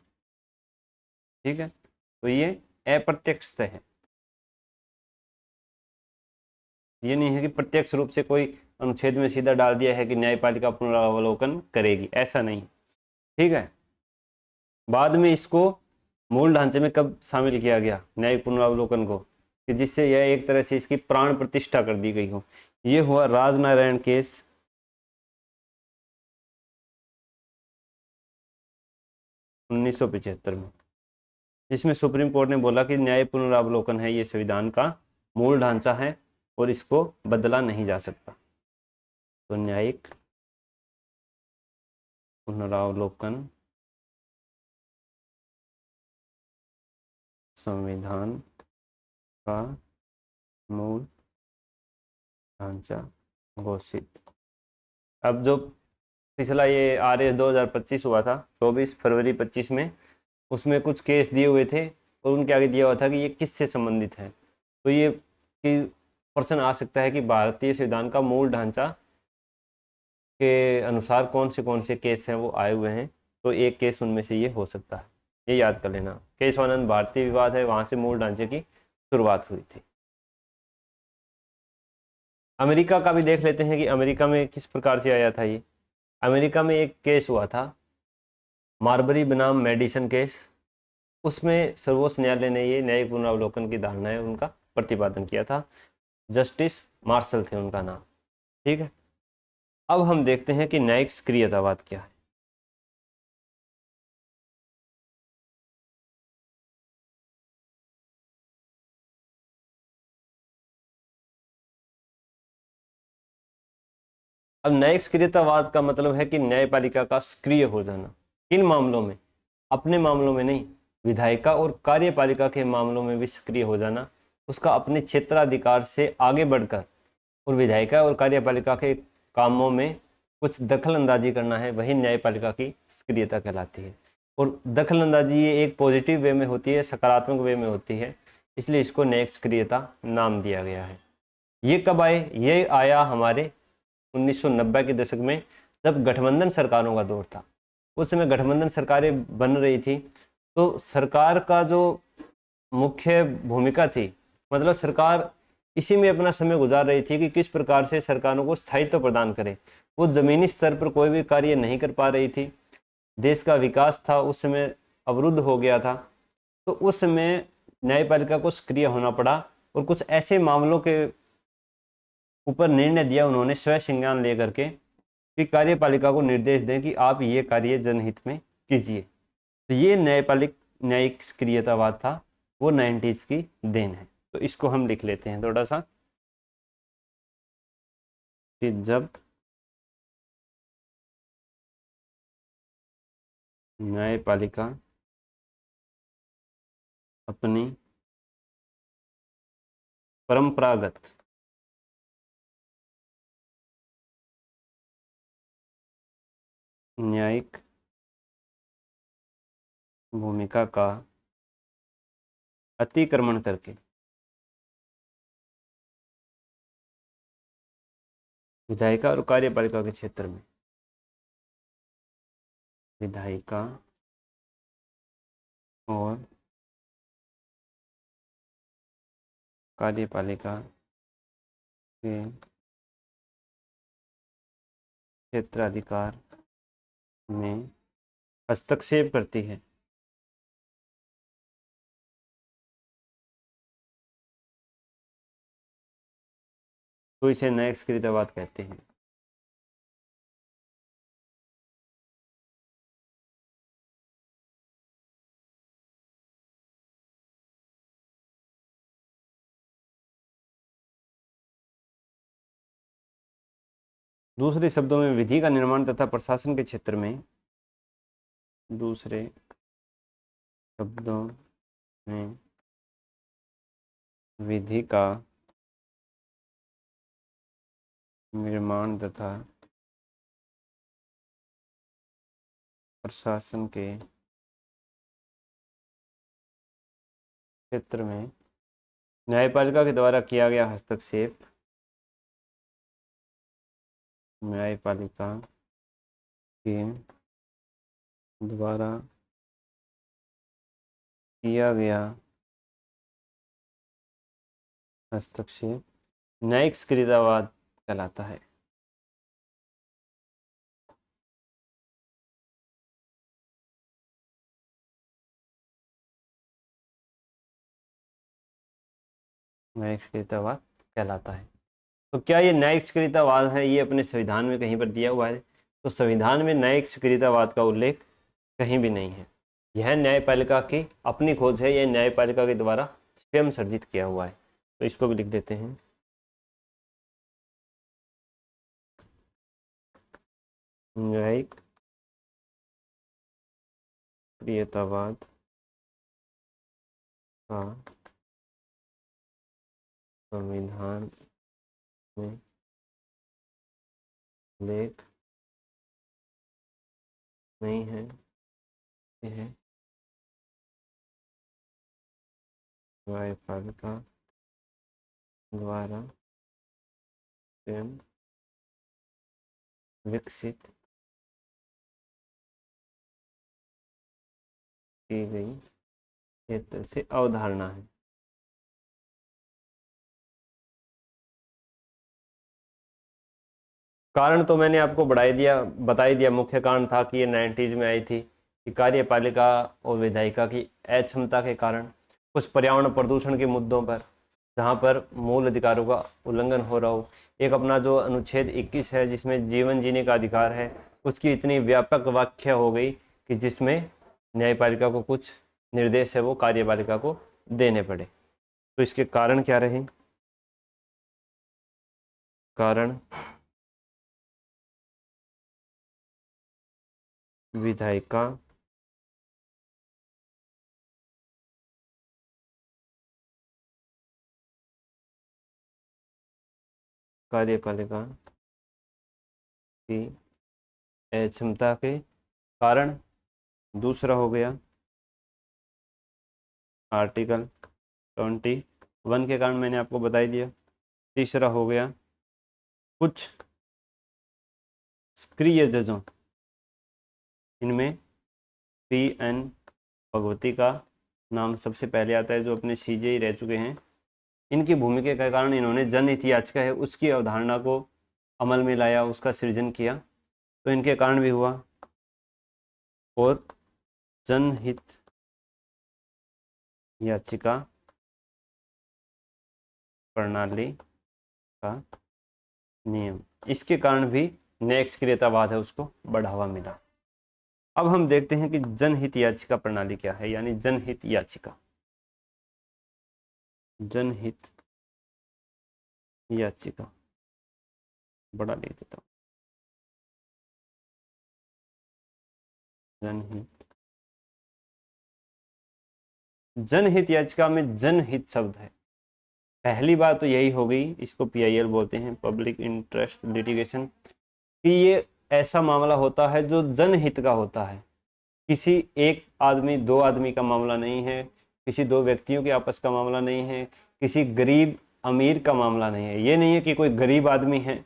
ठीक है, तो ये अप्रत्यक्ष है। ये नहीं है कि प्रत्यक्ष रूप से कोई अनुच्छेद में सीधा डाल दिया है कि न्यायपालिका पुनरावलोकन करेगी, ऐसा नहीं। ठीक है, बाद में इसको मूल ढांचे में कब शामिल किया गया न्यायिक पुनरावलोकन को, कि जिससे यह एक तरह से इसकी प्राण प्रतिष्ठा कर दी गई हो। ये हुआ राजनारायण केस 1975 में, जिसमें सुप्रीम कोर्ट ने बोला कि न्यायिक पुनरावलोकन है ये संविधान का मूल ढांचा है और इसको बदला नहीं जा सकता। तो न्यायिक पुनरावलोकन संविधान का मूल ढांचा घोषित। अब जो पिछला ये RS 2025 हुआ था 24 फरवरी 25 में, उसमें कुछ केस दिए हुए थे और उनके आगे दिया हुआ था कि ये किससे संबंधित है। तो ये कि प्रश्न आ सकता है कि भारतीय संविधान का मूल ढांचा के अनुसार कौन से केस हैं वो आए हुए हैं। तो एक केस उनमें से ये हो सकता है, ये याद कर लेना। केशवानंद भारतीय विवाद है, वहाँ से मूल ढांचे की शुरुआत हुई थी। अमेरिका का भी देख लेते हैं कि अमेरिका में किस प्रकार से आया था ये। अमेरिका में एक केस हुआ था मार्बरी बनाम मेडिसन केस। उसमें सर्वोच्च न्यायालय ने ये न्यायिक पुनरावलोकन की धारणा है उनका प्रतिपादन किया था। जस्टिस मार्शल थे उनका नाम। ठीक है, अब हम देखते हैं कि न्यायिक सक्रियतावाद क्या है। अब न्यायिक सक्रियतावाद का मतलब है कि न्यायपालिका का सक्रिय हो जाना। किन मामलों में? अपने मामलों में नहीं, विधायिका और कार्यपालिका के मामलों में भी सक्रिय हो जाना। उसका अपने क्षेत्राधिकार से आगे बढ़कर और विधायिका और कार्यपालिका के कामों में कुछ दखल अंदाजी करना है, वही न्यायपालिका की सक्रियता कहलाती है। और दखल अंदाजी ये एक पॉजिटिव वे में होती है, सकारात्मक वे में होती है, इसलिए इसको न्यायिक सक्रियता नाम दिया गया है। ये कब आए? ये आया हमारे 1990 के दशक में, जब गठबंधन सरकारों का दौर था। उस समय गठबंधन सरकारें बन रही थी, तो सरकार का जो मुख्य भूमिका थी, मतलब सरकार इसी में अपना समय गुजार रही थी कि किस प्रकार से सरकारों को स्थायित्व प्रदान करें। वो जमीनी स्तर पर कोई भी कार्य नहीं कर पा रही थी, देश का विकास था उस समय अवरुद्ध हो गया था। तो उस समय न्यायपालिका को सक्रिय होना पड़ा और कुछ ऐसे मामलों के ऊपर निर्णय दिया उन्होंने स्वयं संज्ञान लेकर के कि कार्यपालिका को निर्देश दें कि आप ये कार्य जनहित में कीजिए। तो ये न्यायिक सक्रियतावाद था, वो 90s की देन है। तो इसको हम लिख लेते हैं थोड़ा सा कि जब न्यायपालिका अपनी परंपरागत न्यायिक भूमिका का अतिक्रमण करके विधायिका और कार्यपालिका के क्षेत्र में विधायिका और कार्यपालिका के क्षेत्राधिकार में हस्तक्षेप करती है, तो इसे न्यायिक सक्रियतावाद कहते हैं। दूसरे शब्दों में विधि का निर्माण तथा प्रशासन के क्षेत्र में, दूसरे शब्दों में विधि का निर्माण तथा प्रशासन के क्षेत्र में न्यायपालिका के द्वारा किया गया हस्तक्षेप न्यायपालिका के द्वारा किया गया हस्तक्षेप न्यायिक सक्रियतावाद कहलाता है। न्यायिक सक्रियतावाद कहलाता है। तो क्या ये न्यायिक सक्रियतावाद है, ये अपने संविधान में कहीं पर दिया हुआ है? तो संविधान में न्यायिक सक्रियतावाद का उल्लेख कहीं भी नहीं है। यह न्यायपालिका की अपनी खोज है, यह न्यायपालिका के द्वारा स्वयं सर्जित किया हुआ है। तो इसको भी लिख देते हैं, न्यायिक सक्रियतावाद का संविधान में उल्लेख नहीं है। यह न्यायपालिका द्वारा स्वयं विकसित की गई क्षेत्र से अवधारणा है। कारण तो मैंने आपको बता ही दिया। मुख्य कारण था कि ये 90s में आई थी कि कार्यपालिका और विधायिका की अक्षमता के कारण कुछ पर्यावरण प्रदूषण के मुद्दों पर, जहाँ पर मूल अधिकारों का उल्लंघन हो रहा हो। एक अपना जो अनुच्छेद 21 है जिसमें जीवन जीने का अधिकार है, उसकी इतनी व्यापक व्याख्या हो गई कि जिसमें न्यायपालिका को कुछ निर्देश है वो कार्यपालिका को देने पड़े। तो इसके कारण क्या रहे? कारण विधायिका कार्यपालिका की अक्षमता के कारण। दूसरा हो गया आर्टिकल 21 के कारण, मैंने आपको बता दिया। तीसरा हो गया कुछ सक्रिय जजों, इनमें PN भगवती का नाम सबसे पहले आता है, जो अपने CJI रह चुके हैं। इनकी भूमिका के कारण इन्होंने जनहित याचिका है उसकी अवधारणा को अमल में लाया, उसका सृजन किया, तो इनके कारण भी हुआ। और जनहित याचिका प्रणाली का नियम, इसके कारण भी नेक्स्ट क्रियतावाद है उसको बढ़ावा मिला। अब हम देखते हैं कि जनहित याचिका प्रणाली क्या है, यानी जनहित याचिका। जनहित याचिका बड़ा लिख देता हूँ, जनहित। जनहित याचिका में जनहित शब्द है। पहली बात तो यही हो गई, इसको PIL बोलते हैं, पब्लिक इंटरेस्ट लिटिगेशन, कि ये ऐसा मामला होता है जो जनहित का होता है। किसी एक आदमी दो आदमी का मामला नहीं है, किसी दो व्यक्तियों के आपस का मामला नहीं है, किसी गरीब अमीर का मामला नहीं है। ये नहीं है कि कोई गरीब आदमी है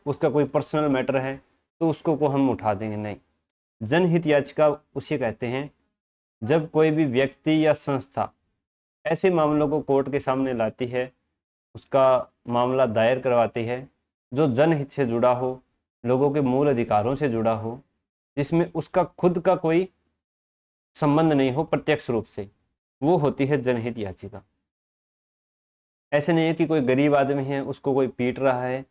उसका कोई पर्सनल मैटर है तो उसको को हम उठा देंगे, नहीं। जनहित याचिका उसे कहते हैं जब कोई भी व्यक्ति या संस्था ऐसे मामलों को कोर्ट के सामने लाती है, उसका मामला दायर करवाती है जो जनहित से जुड़ा हो, लोगों के मूल अधिकारों से जुड़ा हो, जिसमें उसका खुद का कोई संबंध नहीं हो प्रत्यक्ष रूप से, वो होती है जनहित याचिका। ऐसे नहीं है कि कोई गरीब आदमी है उसको कोई पीट रहा है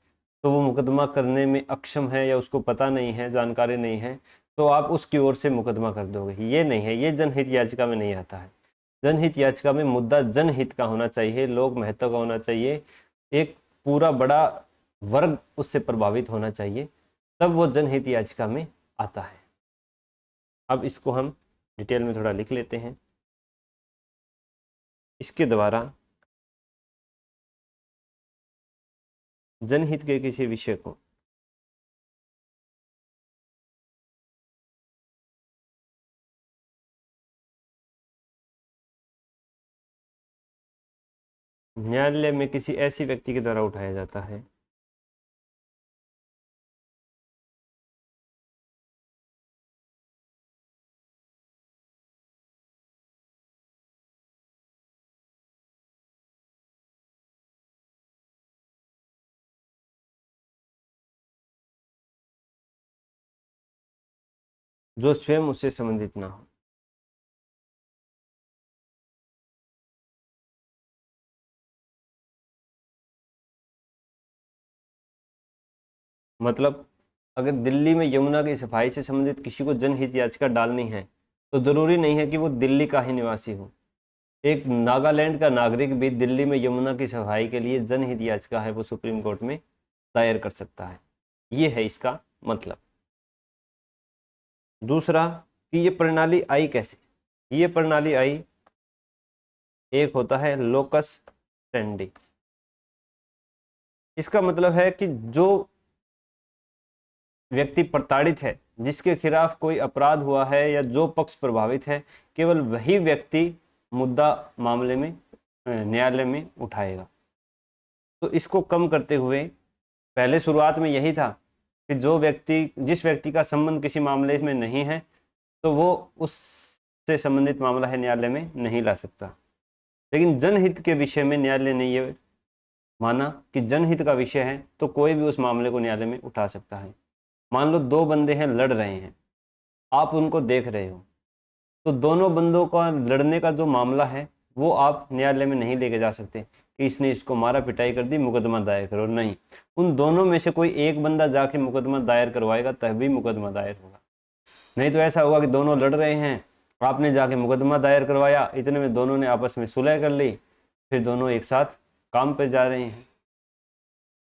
तो वो मुकदमा करने में अक्षम है या उसको पता नहीं है, जानकारी नहीं है, तो आप उसकी ओर से मुकदमा कर दोगे, ये नहीं है, ये जनहित याचिका में नहीं आता है। जनहित याचिका में मुद्दा जनहित का होना चाहिए, लोक महत्व का होना चाहिए, एक पूरा बड़ा वर्ग उससे प्रभावित होना चाहिए, तब वो जनहित याचिका में आता है। अब इसको हम डिटेल में थोड़ा लिख लेते हैं। इसके द्वारा जनहित के किसी विषय को न्यायालय में किसी ऐसी व्यक्ति के द्वारा उठाया जाता है जो स्वयं उससे संबंधित ना हो। मतलब अगर दिल्ली में यमुना की सफाई से संबंधित किसी को जनहित याचिका डालनी है तो जरूरी नहीं है कि वो दिल्ली का ही निवासी हो। एक नागालैंड का नागरिक भी दिल्ली में यमुना की सफाई के लिए जनहित याचिका है वो सुप्रीम कोर्ट में दायर कर सकता है। ये है इसका मतलब। दूसरा कि ये प्रणाली आई कैसे। ये प्रणाली आई, एक होता है लोकस स्टेंडी। इसका मतलब है कि जो व्यक्ति प्रताड़ित है, जिसके खिलाफ कोई अपराध हुआ है या जो पक्ष प्रभावित है, केवल वही व्यक्ति मुद्दा मामले में न्यायालय में उठाएगा। तो इसको कम करते हुए पहले शुरुआत में यही था कि जो व्यक्ति जिस व्यक्ति का संबंध किसी मामले में नहीं है तो वो उससे संबंधित मामला है न्यायालय में नहीं ला सकता। लेकिन जनहित के विषय में न्यायालय ने ये माना कि जनहित का विषय है तो कोई भी उस मामले को न्यायालय में उठा सकता है। मान लो दो बंदे हैं, लड़ रहे हैं, आप उनको देख रहे हो, तो दोनों बंदों का लड़ने का जो मामला है वो आप न्यायालय में नहीं लेके जा सकते कि इसने इसको मारा पिटाई कर दी मुकदमा दायर करो, नहीं। उन दोनों में से कोई एक बंदा जाके मुकदमा दायर करवाएगा तभी मुकदमा दायर होगा। नहीं तो ऐसा होगा कि दोनों लड़ रहे हैं, आपने जाके मुकदमा दायर करवाया, इतने में दोनों ने आपस में सुलह कर ली, फिर दोनों एक साथ काम पर जा रहे हैं।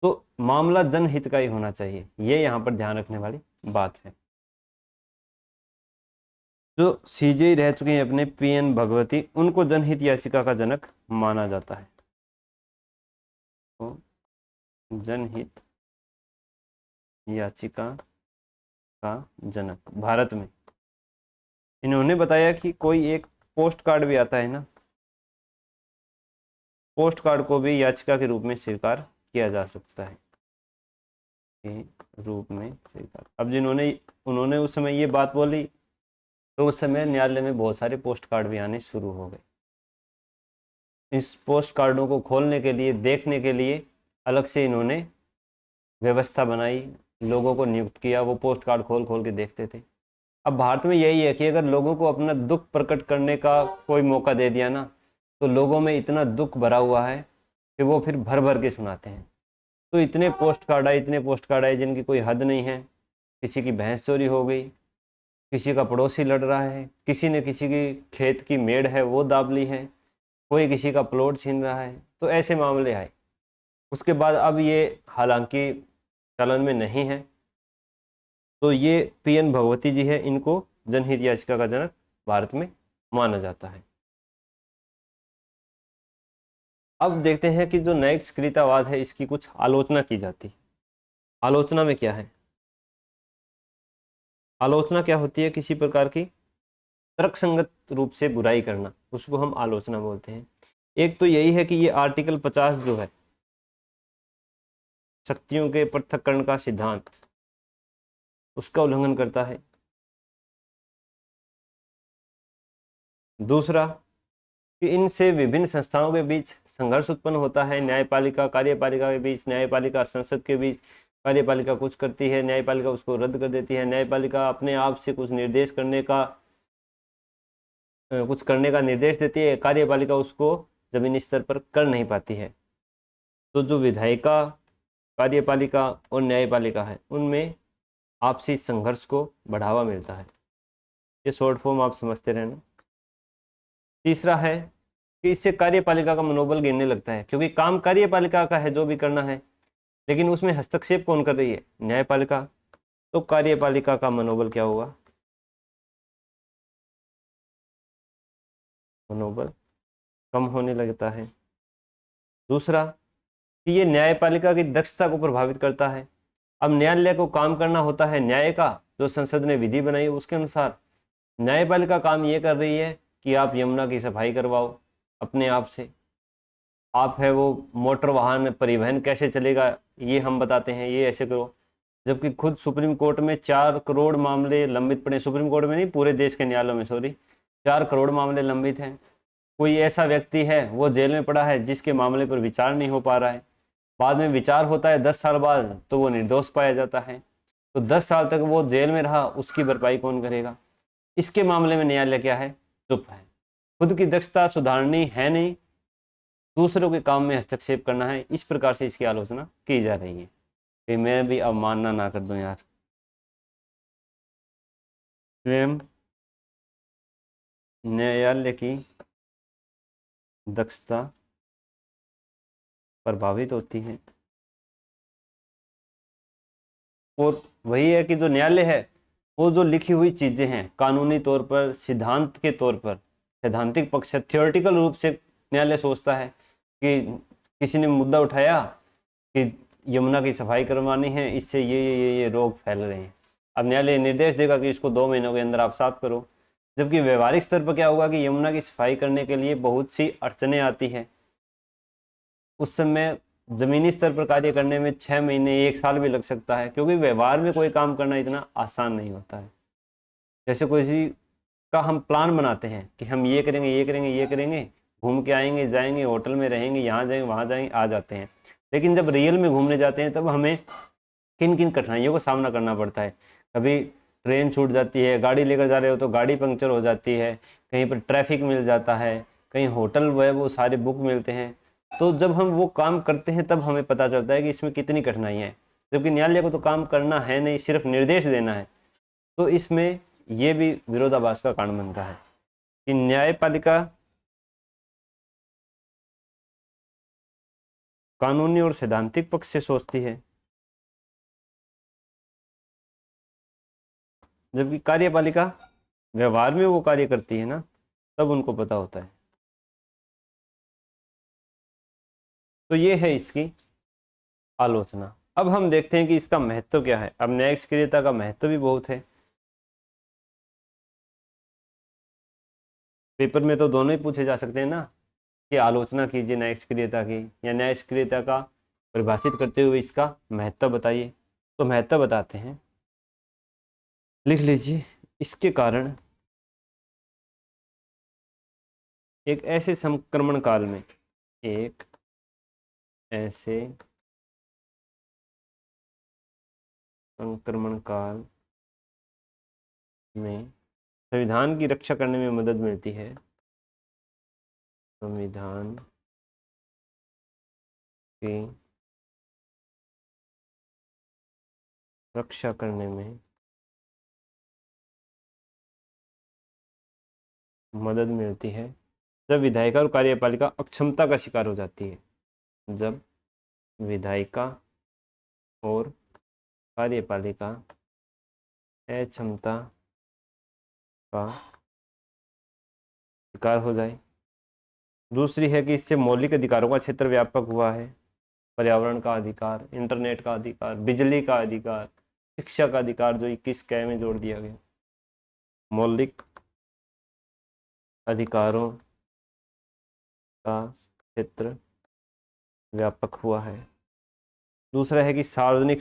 तो मामला जनहित का ही होना चाहिए, ये यहाँ पर ध्यान रखने वाली बात है। जो CJ रह चुके हैं अपने PN भगवती, उनको जनहित याचिका का जनक माना जाता है। तो जनहित याचिका का जनक भारत में इन्होंने बताया कि कोई एक पोस्ट कार्ड भी आता है ना, पोस्ट कार्ड को भी याचिका के रूप में स्वीकार किया जा सकता है, के रूप में स्वीकार। अब जिन्होंने उन्होंने उस समय ये बात बोली तो उस समय न्यायालय में बहुत सारे पोस्ट कार्ड भी आने शुरू हो गए। इस पोस्ट कार्डों को खोलने के लिए, देखने के लिए अलग से इन्होंने व्यवस्था बनाई, लोगों को नियुक्त किया, वो पोस्ट कार्ड खोल खोल के देखते थे। अब भारत में यही है कि अगर लोगों को अपना दुख प्रकट करने का कोई मौका दे दिया ना, तो लोगों में इतना दुख भरा हुआ है कि वो फिर भर भर के सुनाते हैं। तो इतने पोस्ट कार्ड आए, इतने पोस्ट कार्ड आए जिनकी कोई हद नहीं है। किसी की भैंस चोरी हो गई, किसी का पड़ोसी लड़ रहा है, किसी ने किसी की खेत की मेड़ है वो दाब ली है, कोई किसी का प्लॉट छीन रहा है, तो ऐसे मामले आए। उसके बाद अब ये हालांकि चलन में नहीं है, तो ये पीएन भगवती जी है, इनको जनहित याचिका का जनक भारत में माना जाता है। अब देखते हैं कि जो न्यायिक सक्रियतावाद है इसकी कुछ आलोचना की जाती है। आलोचना में क्या है? आलोचना क्या होती है? किसी प्रकार की तर्कसंगत रूप से बुराई करना, उसको हम आलोचना बोलते हैं। एक तो यही है कि ये आर्टिकल 50 जो है, शक्तियों के पृथक्करण का सिद्धांत, उसका उल्लंघन करता है। दूसरा कि इनसे विभिन्न संस्थाओं के बीच संघर्ष उत्पन्न होता है, न्यायपालिका कार्यपालिका के बीच, न्यायपालिका संसद के बीच। कार्यपालिका कुछ करती है, न्यायपालिका उसको रद्द कर देती है। न्यायपालिका अपने आप से कुछ निर्देश करने का निर्देश देती है, कार्यपालिका उसको जमीनी स्तर पर कर नहीं पाती है। तो जो विधायिका, कार्यपालिका और न्यायपालिका है, उनमें आपसी संघर्ष को बढ़ावा मिलता है। ये शॉर्ट फॉर्म आप समझते रहना। तीसरा है कि इससे कार्यपालिका का मनोबल गिरने लगता है, क्योंकि काम कार्यपालिका का है जो भी करना है, लेकिन उसमें हस्तक्षेप कौन कर रही है? न्यायपालिका। तो कार्यपालिका का मनोबल क्या होगा? मनोबल कम होने लगता है। दूसरा कि ये न्यायपालिका की दक्षता को प्रभावित करता है। अब न्यायालय को काम करना होता है न्याय का, जो संसद ने विधि बनाई उसके अनुसार। न्यायपालिका काम ये कर रही है कि आप यमुना की सफाई करवाओ अपने आप से, आप है वो मोटर वाहन परिवहन कैसे चलेगा ये हम बताते हैं, ये ऐसे करो। जबकि खुद सुप्रीम कोर्ट में 4 करोड़ मामले लंबित पड़े, सुप्रीम कोर्ट में नहीं, पूरे देश के न्यायालयों में, सॉरी, 4 करोड़ मामले लंबित हैं। कोई ऐसा व्यक्ति है वो जेल में पड़ा है जिसके मामले पर विचार नहीं हो पा रहा है, बाद में विचार होता है 10 साल बाद, तो वो निर्दोष पाया जाता है। तो 10 साल तक वो जेल में रहा, उसकी भरपाई कौन करेगा? इसके मामले में न्यायालय क्या है? चुप है। खुद की दक्षता सुधारनी है नहीं, दूसरों के काम में हस्तक्षेप करना है। इस प्रकार से इसकी आलोचना की जा रही है। कि मैं भी अवमानना ना कर दूं यार। स्वयं न्यायालय की दक्षता प्रभावित होती है, और वही है कि जो न्यायालय है वो जो लिखी हुई चीजें हैं कानूनी तौर पर, सिद्धांत के तौर पर, सैद्धांतिक पक्ष, थियोरेटिकल रूप से न्यायालय सोचता है कि किसी ने मुद्दा उठाया कि यमुना की सफाई करवानी है, इससे ये रोग फैल रहे हैं। अब न्यायालय निर्देश देगा कि इसको 2 महीनों के अंदर आप साफ करो। जबकि व्यवहारिक स्तर पर क्या होगा कि यमुना की सफाई करने के लिए बहुत सी अड़चनें आती हैं। उस समय जमीनी स्तर पर कार्य करने में 6 महीने 1 साल भी लग सकता है, क्योंकि व्यवहार में कोई काम करना इतना आसान नहीं होता है। जैसे कोई का हम प्लान बनाते हैं कि हम ये करेंगे, ये करेंगे, ये करेंगे, घूम के आएंगे, जाएंगे, होटल में रहेंगे, यहाँ जाएंगे, वहाँ जाएंगे, आ जाते हैं। लेकिन जब रियल में घूमने जाते हैं तब हमें किन किन कठिनाइयों का सामना करना पड़ता है। कभी ट्रेन छूट जाती है, गाड़ी लेकर जा रहे हो तो गाड़ी पंक्चर हो जाती है, कहीं पर ट्रैफिक मिल जाता है, कहीं होटल वो सारे बुक मिलते हैं। तो जब हम वो काम करते हैं तब हमें पता चलता है कि इसमें कितनी कठिनाइयाँ हैं। जबकि न्यायालय को तो काम करना है नहीं, सिर्फ निर्देश देना है। तो इसमें ये भी विरोधाभास का कारण बनता है कि न्यायपालिका कानूनी और सैद्धांतिक पक्ष से सोचती है, जबकि कार्यपालिका व्यवहार में वो कार्य करती है ना, तब उनको पता होता है। तो ये है इसकी आलोचना। अब हम देखते हैं कि इसका महत्व क्या है। अब न्यायिक सक्रियता का महत्व भी बहुत है। पेपर में तो दोनों ही पूछे जा सकते हैं ना, कि आलोचना कीजिए न्यायिक सक्रियता की, या न्यायिक सक्रियता का परिभाषित करते हुए इसका महत्व बताइए। तो महत्व बताते हैं, लिख लीजिए। इसके कारण एक ऐसे संक्रमण काल में एक ऐसे संक्रमण काल में संविधान की रक्षा करने में मदद मिलती है। संविधान की रक्षा करने में मदद मिलती है जब विधायिका और कार्यपालिका अक्षमता का शिकार हो जाती है। जब विधायिका और कार्यपालिका अक्षमता का शिकार हो जाए। दूसरी है कि इससे मौलिक अधिकारों का क्षेत्र व्यापक हुआ है। पर्यावरण का अधिकार, इंटरनेट का अधिकार, बिजली का अधिकार, शिक्षा का अधिकार, जो 21 कै में जोड़ दिया गया। मौलिक अधिकारों का क्षेत्र व्यापक हुआ है। दूसरा है कि सार्वजनिक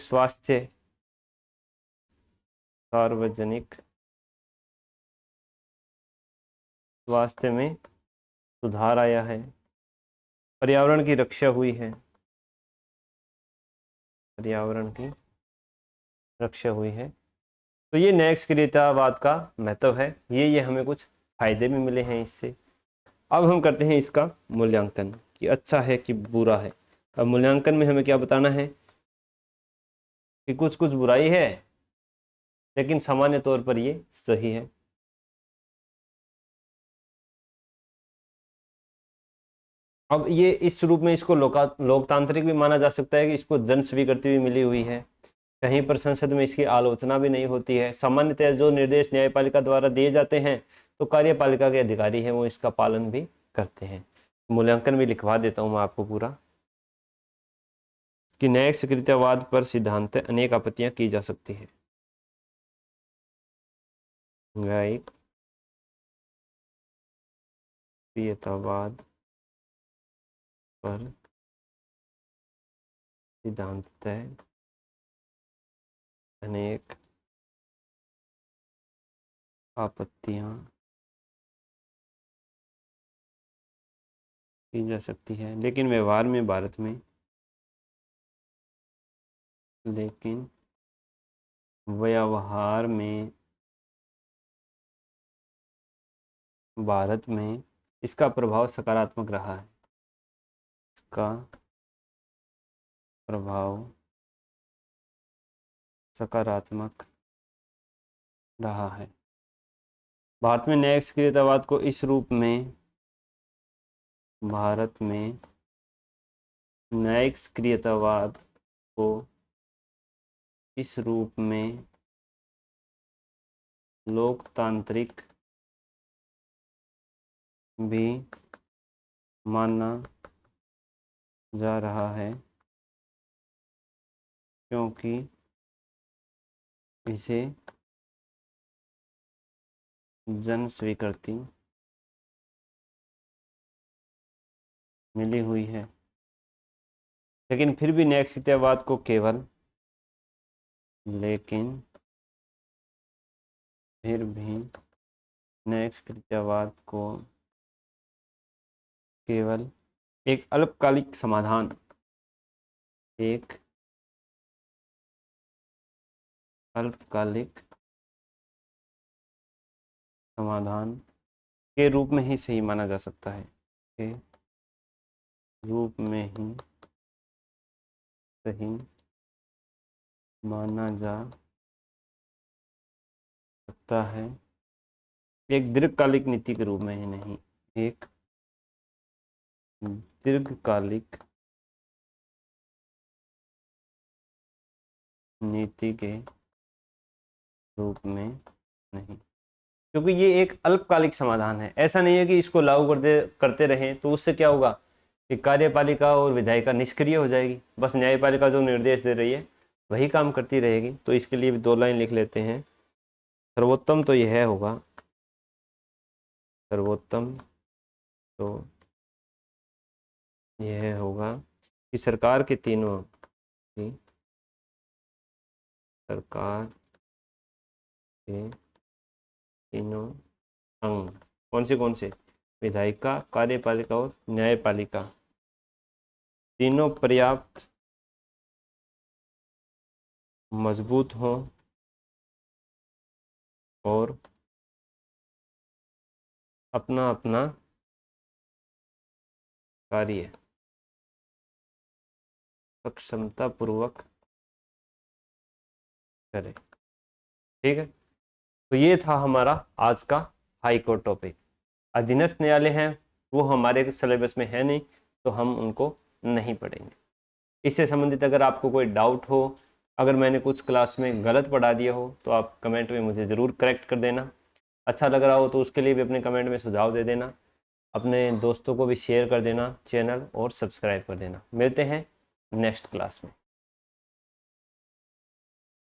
स्वास्थ्य में सुधार आया है। पर्यावरण की रक्षा हुई है। पर्यावरण की रक्षा हुई है। तो ये न्यायिक सक्रियतावाद का महत्व है। ये हमें कुछ फायदे भी मिले हैं इससे। अब हम करते हैं इसका मूल्यांकन कि अच्छा है कि बुरा है। अब मूल्यांकन में हमें क्या बताना है कि कुछ कुछ बुराई है लेकिन सामान्य तौर पर ये सही है। अब ये इस रूप में इसको लोकतांत्रिक भी माना जा सकता है कि इसको जन स्वीकृति भी मिली हुई है। कहीं पर संसद में इसकी आलोचना भी नहीं होती है। सामान्यतः जो निर्देश न्यायपालिका द्वारा दिए जाते हैं तो कार्यपालिका के अधिकारी हैं वो इसका पालन भी करते हैं। मूल्यांकन भी लिखवा देता हूं मैं आपको पूरा कि न्यायिक स्वीकृतिवाद पर सिद्धांत अनेक आपत्तियां की जा सकती है। न्यायिक स्वीकृतिवाद पर सिद्धांततः अनेक आपत्तियां की जा सकती है लेकिन व्यवहार में भारत में इसका प्रभाव सकारात्मक रहा है। इसका प्रभाव सकारात्मक रहा है। भारत में न्यायिक सक्रियतावाद को इस रूप में भारत में न्यायिक सक्रियतावाद को इस रूप में लोकतांत्रिक भी माना जा रहा है क्योंकि इसे जन स्वीकृति मिली हुई है। लेकिन फिर भी न्यायिक सक्रियतावाद को केवल न्यायिक सक्रियतावाद को केवल एक अल्पकालिक समाधान के रूप में ही सही माना जा सकता है। के रूप में ही सही माना जा सकता है, एक दीर्घकालिक नीति के रूप में ही नहीं। एक दीर्घकालिक नीति के रूप में नहीं, क्योंकि ये एक अल्पकालिक समाधान है। ऐसा नहीं है कि इसको लागू करते रहें तो उससे क्या होगा कि कार्यपालिका और विधायिका निष्क्रिय हो जाएगी। बस न्यायपालिका जो निर्देश दे रही है वही काम करती रहेगी। तो इसके लिए भी 2 लाइन लिख लेते हैं। सर्वोत्तम तो यह होगा, सर्वोत्तम तो यह होगा कि सरकार के तीनों अंग कौन से विधायिका, कार्यपालिका और न्यायपालिका तीनों पर्याप्त मजबूत हों और अपना अपना कार्य सक्षमतापूर्वक करें। ठीक है, तो ये था हमारा आज का हाई कोर्ट टॉपिक। अधीनस्थ न्यायालय हैं वो हमारे सिलेबस में है नहीं, तो हम उनको नहीं पढ़ेंगे। इससे संबंधित अगर आपको कोई डाउट हो, अगर मैंने कुछ क्लास में गलत पढ़ा दिया हो, तो आप कमेंट में मुझे ज़रूर करेक्ट कर देना। अच्छा लग रहा हो तो उसके लिए भी अपने कमेंट में सुझाव दे देना। अपने दोस्तों को भी शेयर कर देना चैनल, और सब्सक्राइब कर देना। मिलते हैं नेक्स्ट क्लास में।